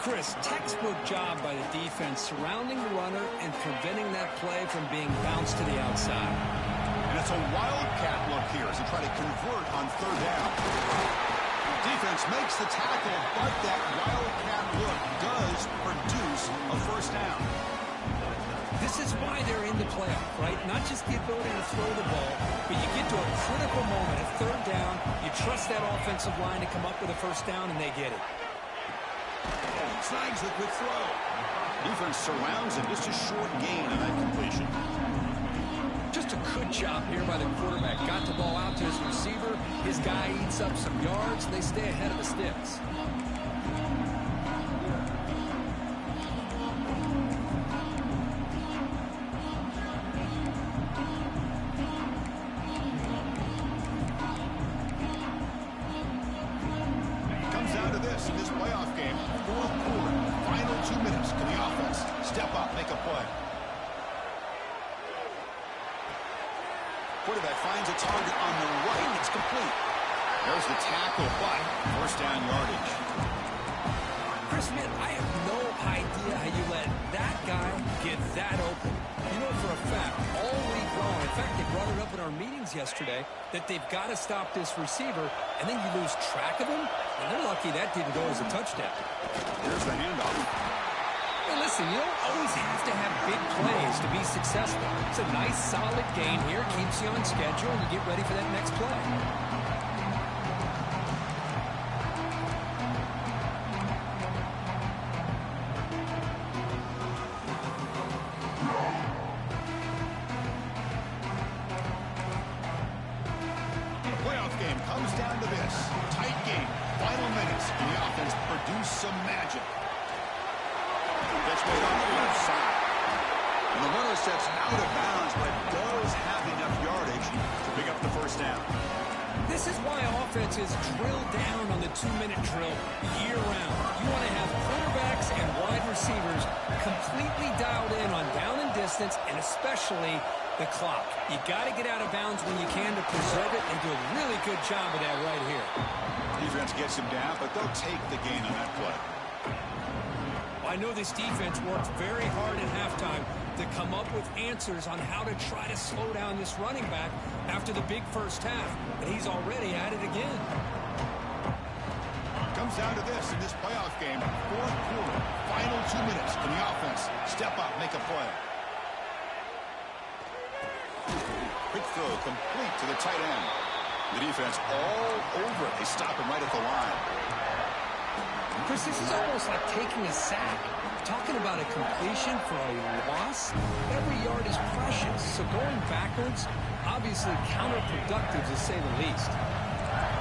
Chris, textbook job by the defense surrounding the runner and preventing that play from being bounced to the outside. And it's a Wildcat look here as they try to convert on 3rd down. Defense makes the tackle, but that Wildcat look does produce a 1st down. This is why they're in the playoff, right? Not just the ability to throw the ball, but you get to a critical moment, a 3rd down, you trust that offensive line to come up with a 1st down, and they get it. Snags the quick throw. Defense surrounds him. Just a short gain on that completion. Just a good job here by the quarterback. Got the ball out to his receiver. His guy eats up some yards. They stay ahead of the sticks. In this playoff game, 4th quarter, final 2 minutes. Can the offense step up, make a play? Quarterback finds a target on the right. It's complete. There's the tackle, but 1st down yardage. Chris, man, I have no idea how you let that guy get that open. You know for a fact, all week long, in fact, they brought it up in our meetings yesterday, that they've got to stop this receiver, and then you lose track of him, and they're lucky that didn't go as a touchdown. Here's the handoff. Hey, listen, you don't always have to have big plays to be successful. It's a nice, solid gain here, keeps you on schedule, and you get ready for that next play. Comes down to this. Tight game. Final minutes. And the offense produced some magic. That's made on the left side. And the runner steps out of bounds, but does defenses have enough yardage to pick up the first down. This is why offenses drill down on the 2-minute drill year-round. You want to have quarterbacks and wide receivers completely dialed in on down and distance, and especially the clock. You got to get out of bounds when you can to preserve it, and do a really good job of that right here. Defense gets him down, but they'll take the gain on that play. I know this defense worked very hard at halftime to come up with answers on how to try to slow down this running back after the big first half, and he's already at it again. Comes down to this in this playoff game. Fourth quarter, final 2 minutes. Can the offense step up, make a play? Quick throw complete to the tight end. The defense all over it. They stop him right at the line. Chris, this is almost like taking a sack. Talking about a completion for a loss, every yard is precious. So going backwards, obviously counterproductive to say the least.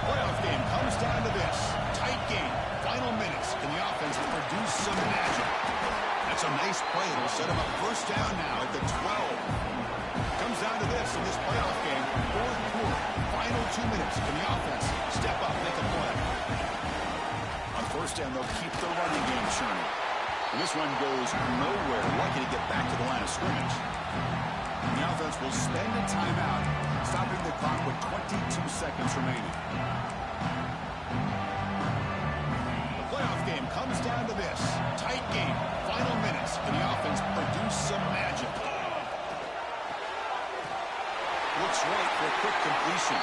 Playoff game comes down to this. Tight game. Final minutes. Can the offense produce some magic? That's a nice play. It'll set him up first down now at the 12. Comes down to this in this playoff game. Fourth quarter. Final 2 minutes. Can the offense step up, make a play? On first down, they'll keep the running game churning. And this one goes nowhere. Lucky to get back to the line of scrimmage. And the offense will spend a timeout, stopping the clock with 22 seconds remaining. The playoff game comes down to this. Tight game. Final minutes. Can the offense produce some magic? Looks right for a quick completion.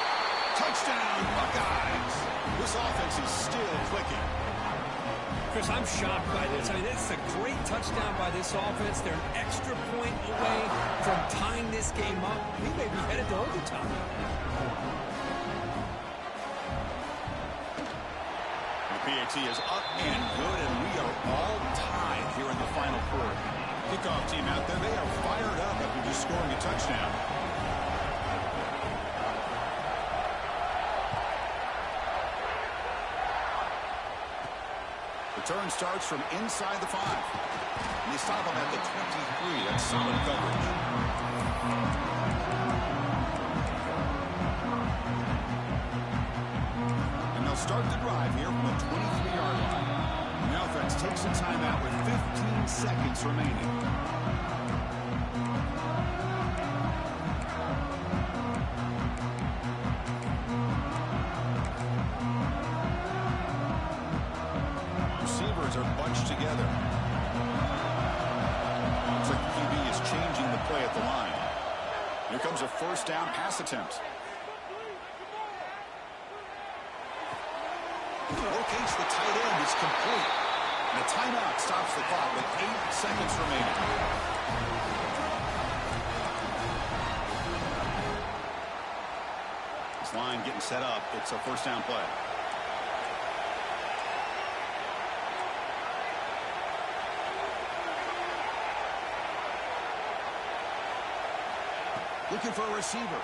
Touchdown, Buckeyes! This offense is still clicking. Chris, I'm shocked by this. I mean, this is a great touchdown by this offense. They're an extra point away from tying this game up. We may be headed to overtime. The PAT is up and good, and we are all tied here in the final quarter. Kickoff team out there, they are fired up after just scoring a touchdown. Return starts from inside the 5. And they stop him at the 23. That's solid coverage. And they'll start the drive here from the 23-yard line. And the offense takes a timeout with 15 seconds remaining. Are bunched together. Looks like the QB is changing the play at the line. Here comes a first down pass attempt. Locates the tight end. It's complete. And a timeout stops the clock with 8 seconds remaining. This line getting set up. It's a first down play. Looking for a receiver.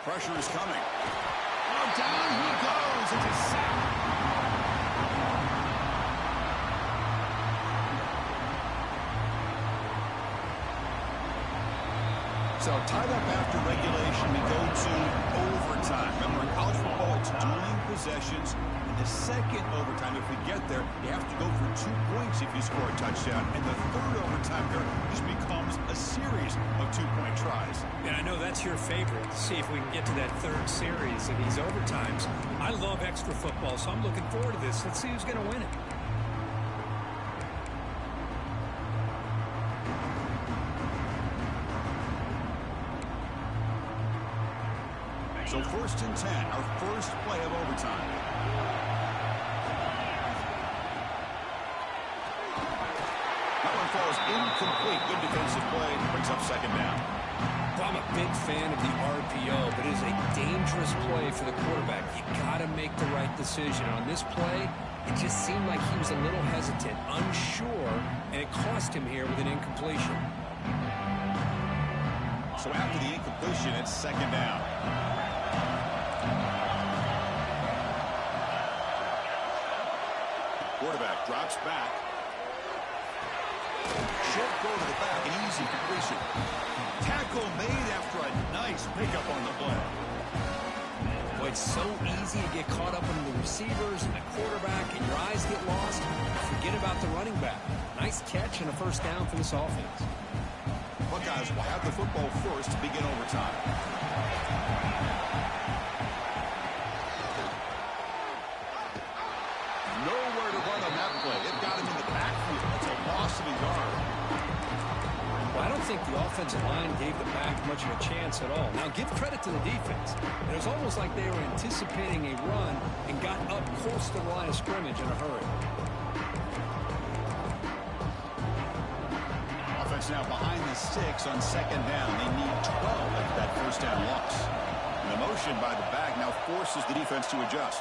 Pressure is coming. Oh, down he goes. It's a sack. So tied up after regulation, we go to overtime. Remember, in college football, it's dueling possessions. In the second overtime, if we get there, you have to go for 2 points if you score a touchdown. And the third overtime there just becomes a series of 2-point tries. And I know that's your favorite, to see if we can get to that third series of these overtimes. I love extra football, so I'm looking forward to this. Let's see who's going to win it. So 1st and 10, our first play of overtime. That one falls incomplete. Good defensive play. Brings up second down. Well, I'm a big fan of the RPO, but it is a dangerous play for the quarterback. You got to make the right decision. On this play, it just seemed like he was a little hesitant, unsure, and it cost him here with an incompletion. So after the incompletion, it's second down. Quarterback drops back. jet go to the back, an easy completion. Tackle made after a nice pickup on the play. Well, it's so easy to get caught up in the receivers and the quarterback, and your eyes get lost. Forget about the running back. Nice catch and a first down for this offense. Buckeyes will have the football first to begin overtime. Nowhere to run on that play. It got him in the backfield. That's a loss of a yard. Well, I don't think the offensive line gave the back much of a chance at all. Now, give credit to the defense. It was almost like they were anticipating a run and got up close to the line of scrimmage in a hurry. Offense now behind the 6 on second down. They need 12 after that first down loss. And the motion by the back now forces the defense to adjust.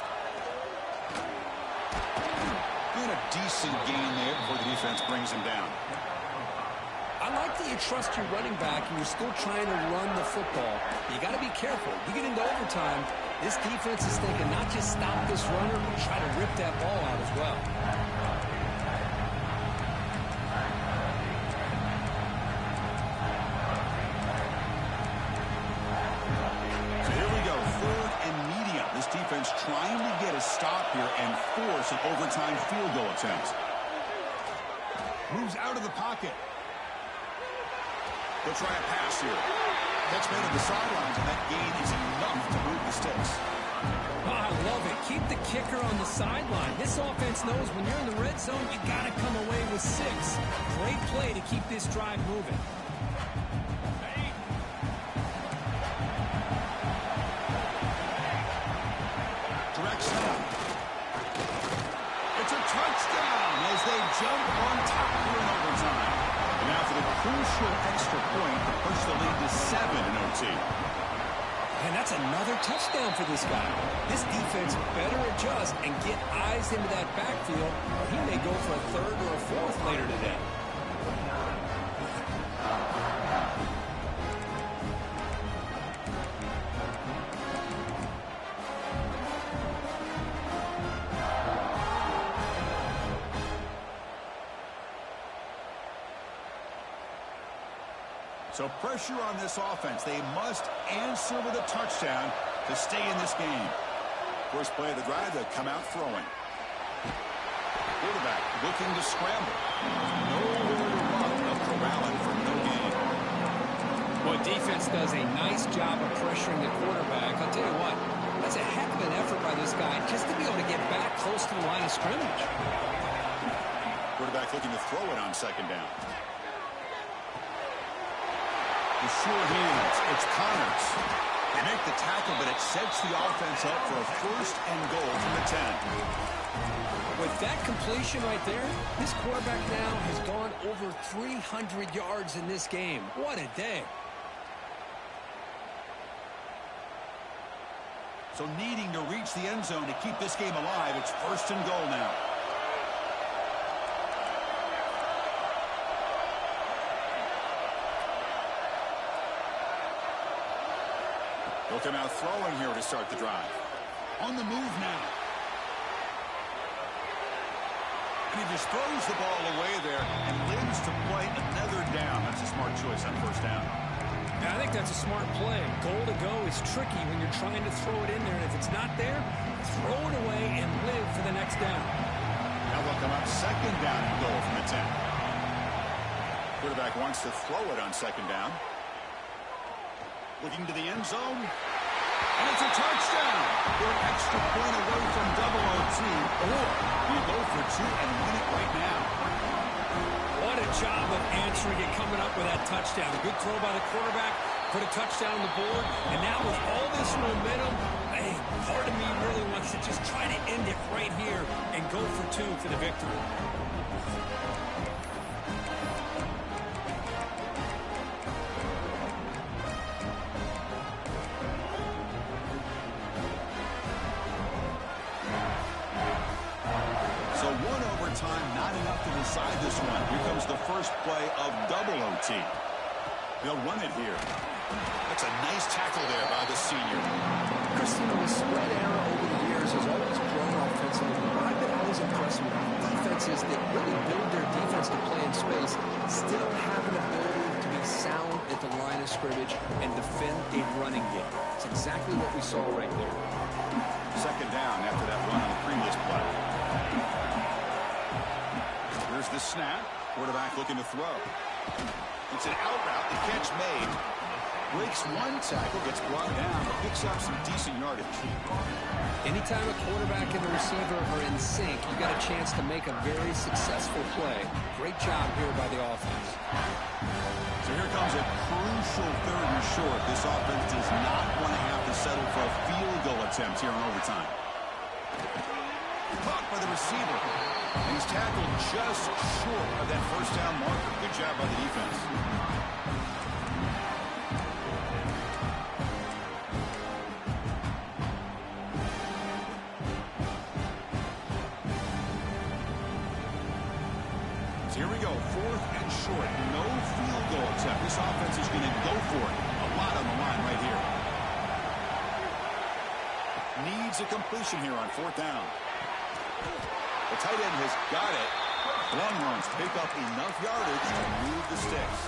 And a decent gain there before the defense brings him down. I like that you trust your running back and you're still trying to run the football. You got to be careful. You get into overtime, this defense is thinking not just stop this runner, but try to rip that ball out as well. So here we go, 3rd and medium. This defense trying to get a stop here and force an overtime field goal attempt. Moves out of the pocket. They'll try a pass here. Catch made on the sidelines, and that gain is enough to move the sticks. Oh, I love it. Keep the kicker on the sideline. This offense knows when you're in the red zone, you got to come away with 6. Great play to keep this drive moving. Direct snap. It's a touchdown as they jump on top here in overtime. And now for the crucial extra point to push the lead to 7 in OT. And that's another touchdown for this guy. This defense better adjust and get eyes into that backfield, or he may go for a 3rd or a 4th later today. So pressure on this offense. They must answer with a touchdown to stay in this game. First play of the drive, they'll come out throwing. Quarterback looking to scramble. Nowhere to run. They'll corral him for no gain. Boy, defense does a nice job of pressuring the quarterback. I'll tell you what, that's a heck of an effort by this guy just to be able to get back close to the line of scrimmage. Quarterback looking to throw it on second down. The sure hands. It's Connors. They make the tackle, but it sets the offense up for a 1st and goal from the 10. With that completion right there, this quarterback now has gone over 300 yards in this game. What a day. So needing to reach the end zone to keep this game alive, it's 1st and goal now. They'll come out throwing here to start the drive. On the move now. And he just throws the ball away there and lives to play another down. That's a smart choice on 1st down. Yeah, I think that's a smart play. Goal to go is tricky when you're trying to throw it in there. And if it's not there, throw it away and live for the next down. Now they'll come up 2nd down and goal from the 10. Quarterback wants to throw it on 2nd down. Looking to the end zone. And it's a touchdown. They're an extra point away from double OT. Or you go for 2 and win it right now. What a job of answering it, coming up with that touchdown. A good throw by the quarterback, put a touchdown on the board. And now with all this momentum, hey, part of me really wants to just try to end it right here and go for 2 for the victory. Decide this one. Here comes the first play of double OT. They'll run it here. That's a nice tackle there by the senior. Chris, you know, the spread era over the years has always grown offensively. But I've been always impressed with defenses that really build their defense to play in space, still advantage and defend a running game. It's exactly what we saw right there. Second down after that run on the previous play. Here's the snap. Quarterback looking to throw. It's an out route. The catch made. Breaks one tackle, gets brought down, but picks up some decent yardage. Anytime a quarterback and the receiver are in sync, you got a chance to make a very successful play. Great job here by the offense. So here comes a crucial third and short. This offense does not want to have to settle for a field goal attempt here in overtime. Caught by the receiver. And he's tackled just short of that first down marker. Good job by the defense. So here we go. Fourth and short. No field goal attempt. This offense is going to go for it. A lot on the line right here. Needs a completion here on fourth down. The tight end has got it. Long runs pick up enough yardage to move the sticks.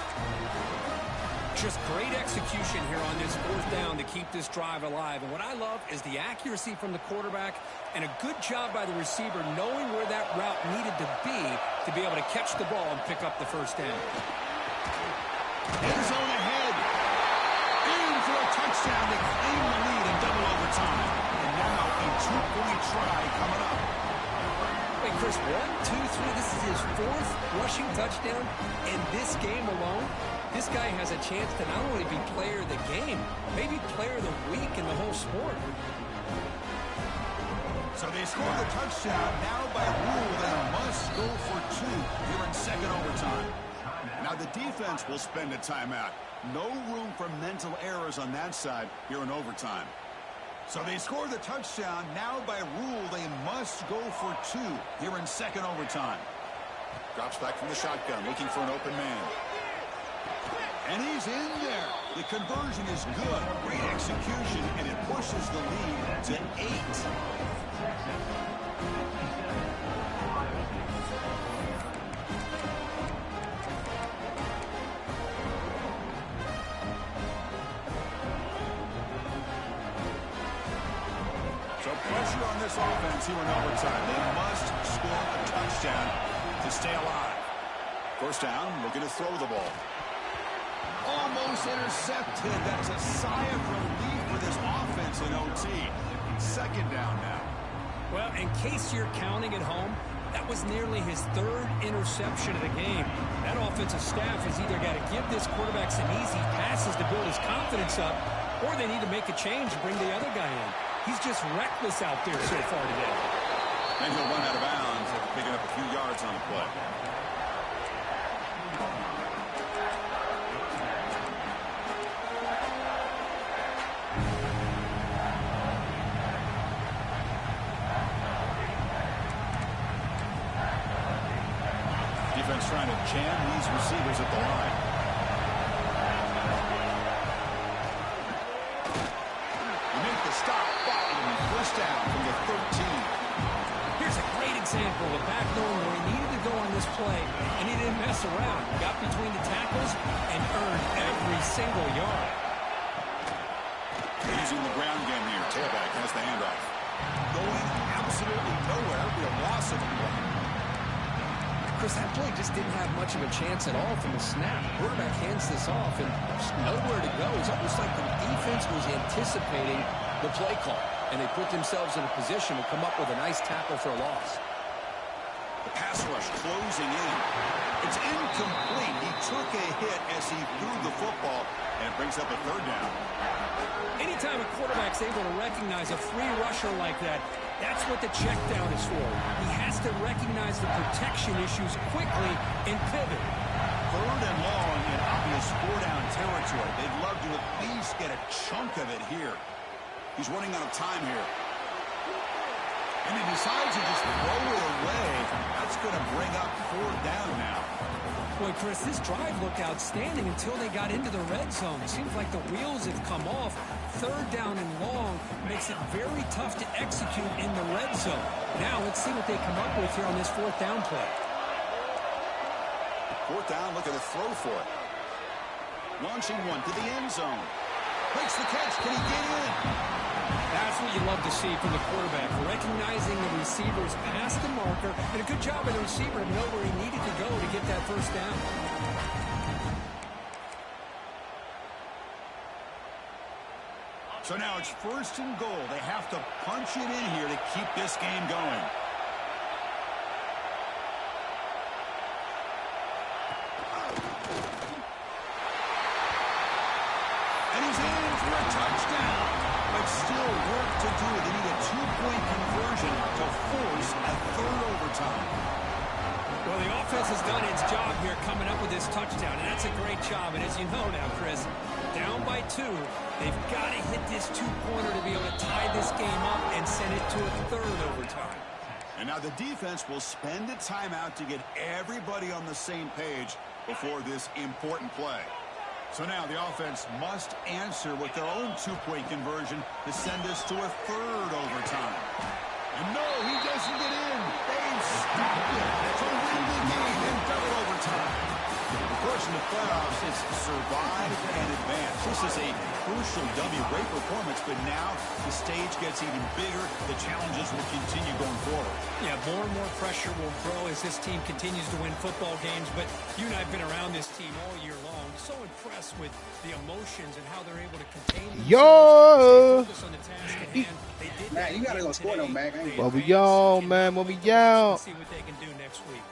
Just great execution here on this fourth down to keep this drive alive. And what I love is the accuracy from the quarterback and a good job by the receiver knowing where that route needed to be able to catch the ball and pick up the first down. End zone ahead. In for a touchdown to claim the lead in double overtime. And now a two-point try coming up. Wait, Chris, 1, 2, 3, this is his fourth rushing touchdown in this game alone. This guy has a chance to not only be player of the game, maybe player of the week in the whole sport. So they score the touchdown. Now by rule, they must go for two here in second overtime. Now the defense will spend a timeout. No room for mental errors on that side here in overtime. So they score the touchdown. Now by rule, they must go for two here in second overtime. Drops back from the shotgun, looking for an open man. And he's in there. The conversion is good. Great execution, and it pushes the lead to 8. So pressure on this offense here in overtime. They must score a touchdown to stay alive. First down, looking to throw the ball. Almost intercepted. That's a sigh of relief for this offense in OT. Second down now. Well, in case you're counting at home, that was nearly his third interception of the game. That offensive staff has either got to give this quarterback some easy passes to build his confidence up, or they need to make a change and bring the other guy in. He's just reckless out there so far today. And he'll run out of bounds after picking up a few yards on the play. Defense trying to jam these receivers at the line. You make the stop, and first down from the 13. Here's a great example of a back knowing where he needed to go on this play, and he didn't mess around. Got between the tackles and earned every single yard. Using the ground game here. Tailback has the handoff. Going absolutely nowhere. It'll be a loss of the play. Chris, that play just didn't have much of a chance at all from the snap. Quarterback hands this off, and there's nowhere to go. It's almost like the defense was anticipating the play call, and they put themselves in a position to come up with a nice tackle for a loss. The pass rush closing in. It's incomplete. He took a hit as he threw the football, and it brings up a third down. Anytime a quarterback's able to recognize a free rusher like that, that's what the check down is for. He has to recognize the protection issues quickly and pivot. Third and long in obvious four-down territory. They'd love to at least get a chunk of it here. He's running out of time here. And he decides to just throw it away. That's going to bring up fourth down now. Boy, Chris, this drive looked outstanding until they got into the red zone. It seems like the wheels have come off. Third down and long makes it very tough to execute in the red zone. Now let's see what they come up with here on this fourth down play. Fourth down, looking to throw for it. Launching one to the end zone. Makes the catch. Can he get in? That's what you love to see from the quarterback, recognizing the receivers past the marker, and a good job by the receiver to know where he needed to go to get that first down. So now it's 1st and goal. They have to punch it in here to keep this game going. And he's in for a touchdown. But still work to do. They need a 2-point conversion to force a 3rd overtime. Well, the offense has done its job here coming up with this touchdown, and that's a great job. And as you know now, Chris, down by 2, they've got to hit this 2-pointer to be able to tie this game up and send it to a 3rd overtime. And now the defense will spend a timeout to get everybody on the same page before this important play. So now the offense must answer with their own 2-point conversion to send us to a 3rd overtime. And no, he doesn't get in. They've stopped it to win the game in double overtime. Of course, in the playoffs, it's survive and advance. This is a crucial W. Great performance, but now the stage gets even bigger. The challenges will continue going forward. Yeah, more and more pressure will grow as this team continues to win football games. But you and I have been around this team all year long. So impressed with the emotions and how they're able to contain themselves. Yo! Focus on the task at hand. They did Man, you gotta go score them, man. What we y'all, man? What we y'all? See what they can do next week.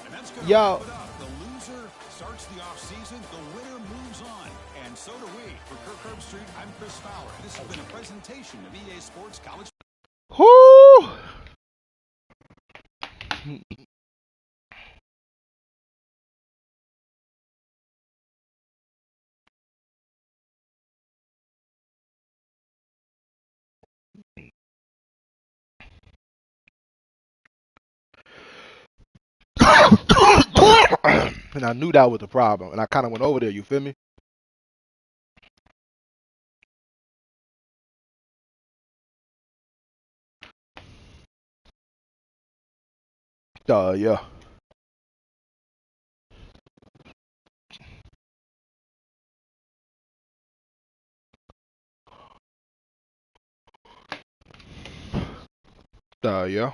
And that's going to Yo. wrap it up. The loser starts the offseason. The winner moves on. And so do we. For Kirk Herbstreit, I'm Chris Fowler. This has been a presentation of EA Sports College. Whoo! And I knew that was the problem, and I kind of went over there. You feel me? Yeah. Yeah.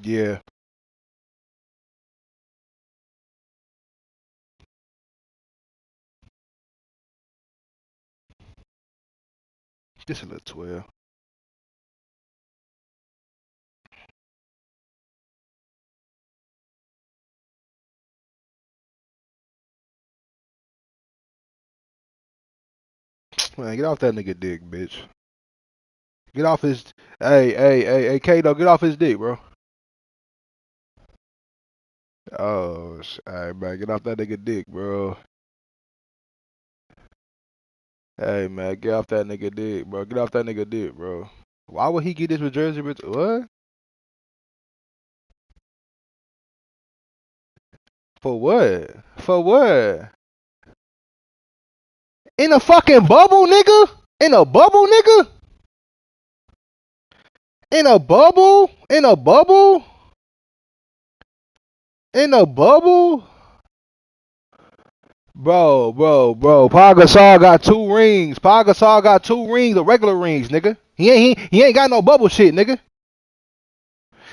Yeah. Just a little 12. Man, get off that nigga dick, bitch. Get off his. Hey, Kato, get off his dick, bro. Oh, alright, man, get off that nigga dick, bro. Hey, man, get off that nigga dick, bro. Get off that nigga dick, bro. Why would he get this with Jersey? What? For what? For what? In a fucking bubble, nigga? In a bubble, nigga? In a bubble? In a bubble? In a bubble? Bro. Paul Gasol got 2 rings. Paul Gasol got 2 rings, the regular rings, nigga. He ain't got no bubble shit, nigga.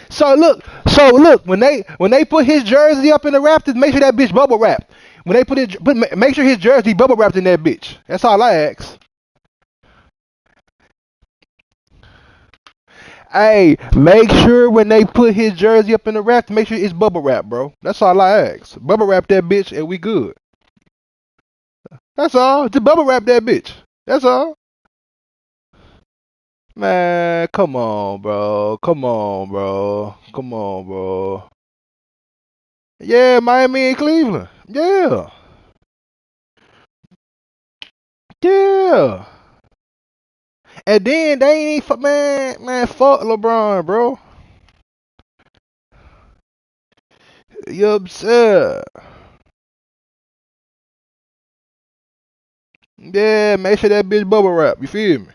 So look, when they put his jersey up in the rafters, make sure that bitch bubble wrapped. When they make sure his jersey bubble wrapped in that bitch. That's all I ask. Hey, make sure when they put his jersey up in the rafters, make sure it's bubble wrap, bro. That's all I ask. Bubble wrap that bitch and we good. That's all. Just bubble wrap that bitch. That's all. Man, come on, bro. Come on, bro. Come on, bro. Yeah, Miami and Cleveland. Yeah. Yeah. And then they ain't even, man, fuck LeBron, bro. You upset. Yeah, make sure that bitch bubble wrap. You feel me?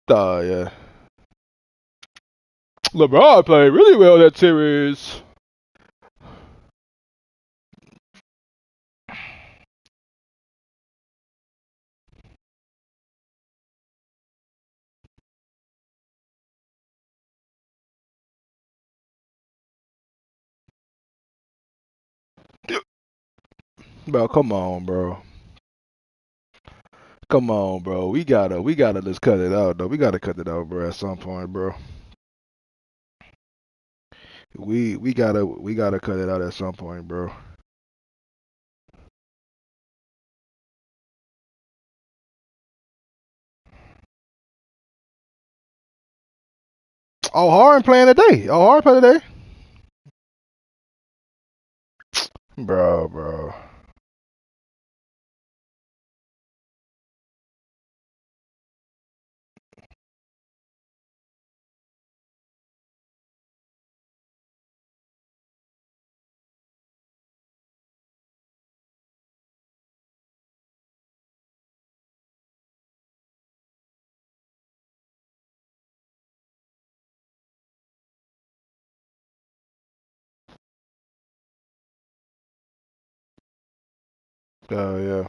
Yeah. LeBron played really well that series. Bro, come on, bro. Come on, bro. We gotta just cut it out, though. We gotta cut it out, bro. At some point, bro. We gotta cut it out at some point, bro. Oh, Harden playing today. Oh, Harden playing today. Bro. Oh yeah.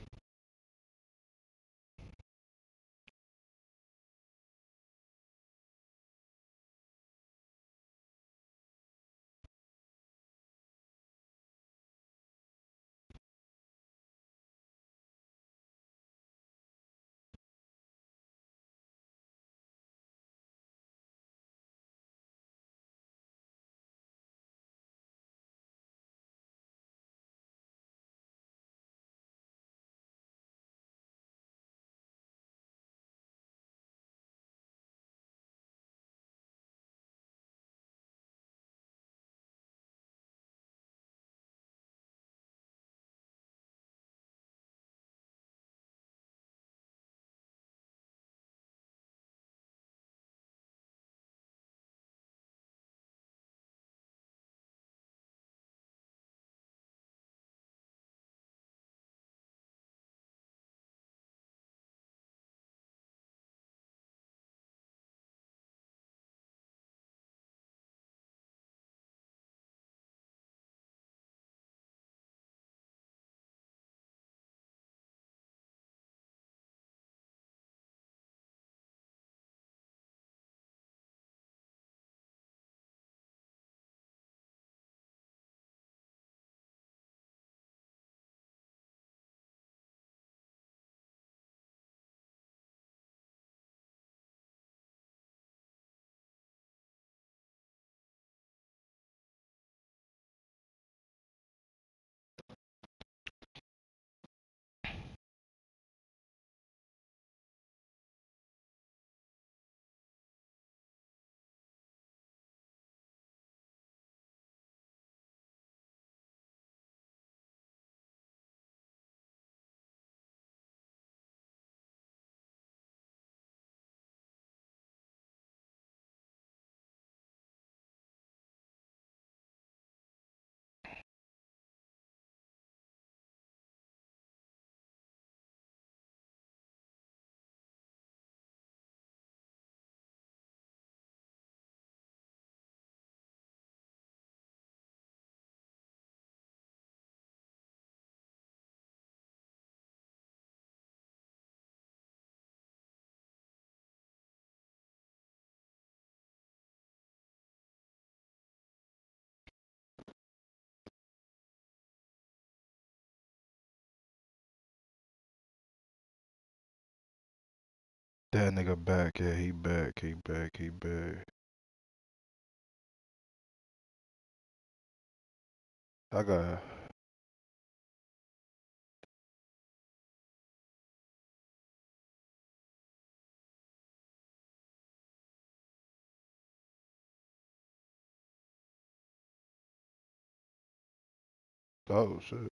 That nigga back. Yeah, he back. He back. He back. I got. Oh shit.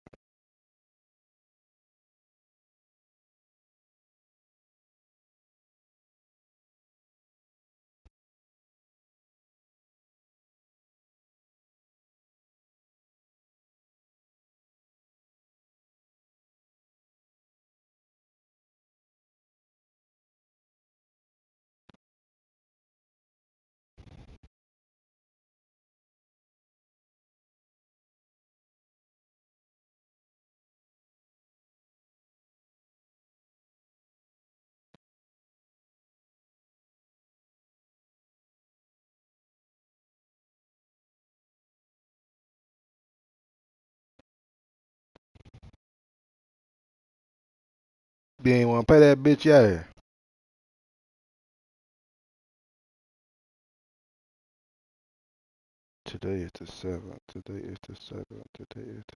You ain't want to pay that bitch, yeah. Today is the 7th. Today is the 7th. Today is the...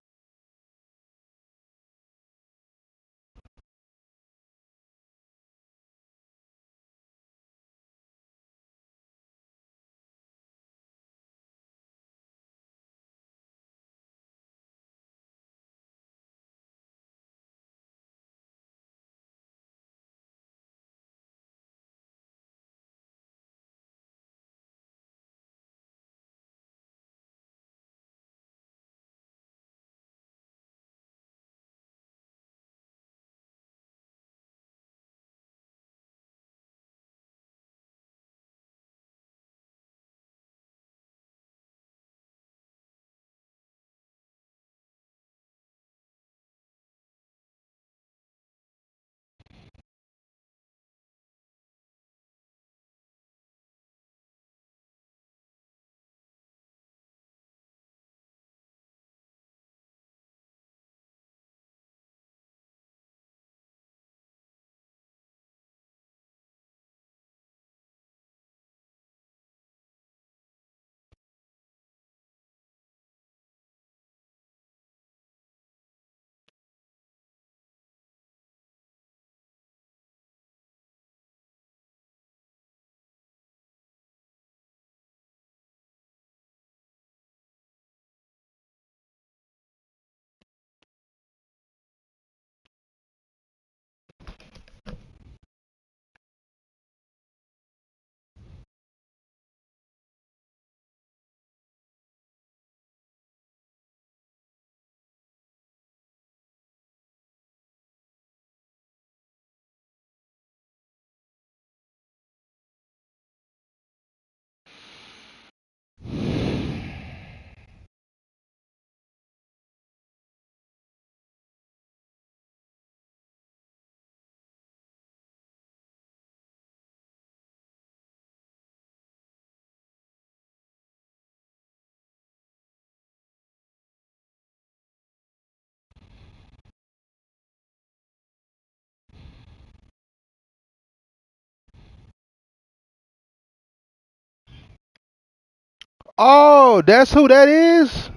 Oh, that's who that is?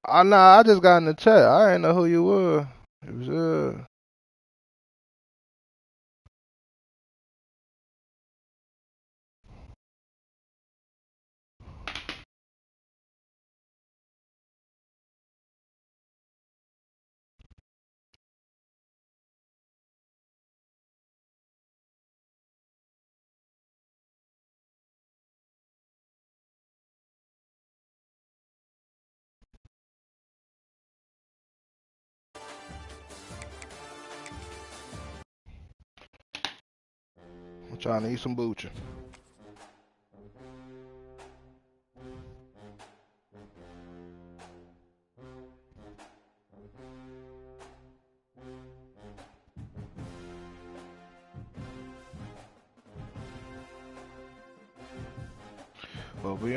Oh, nah, I just got in the chat. I didn't know who you were. It was, I'm trying to eat some boocher. But we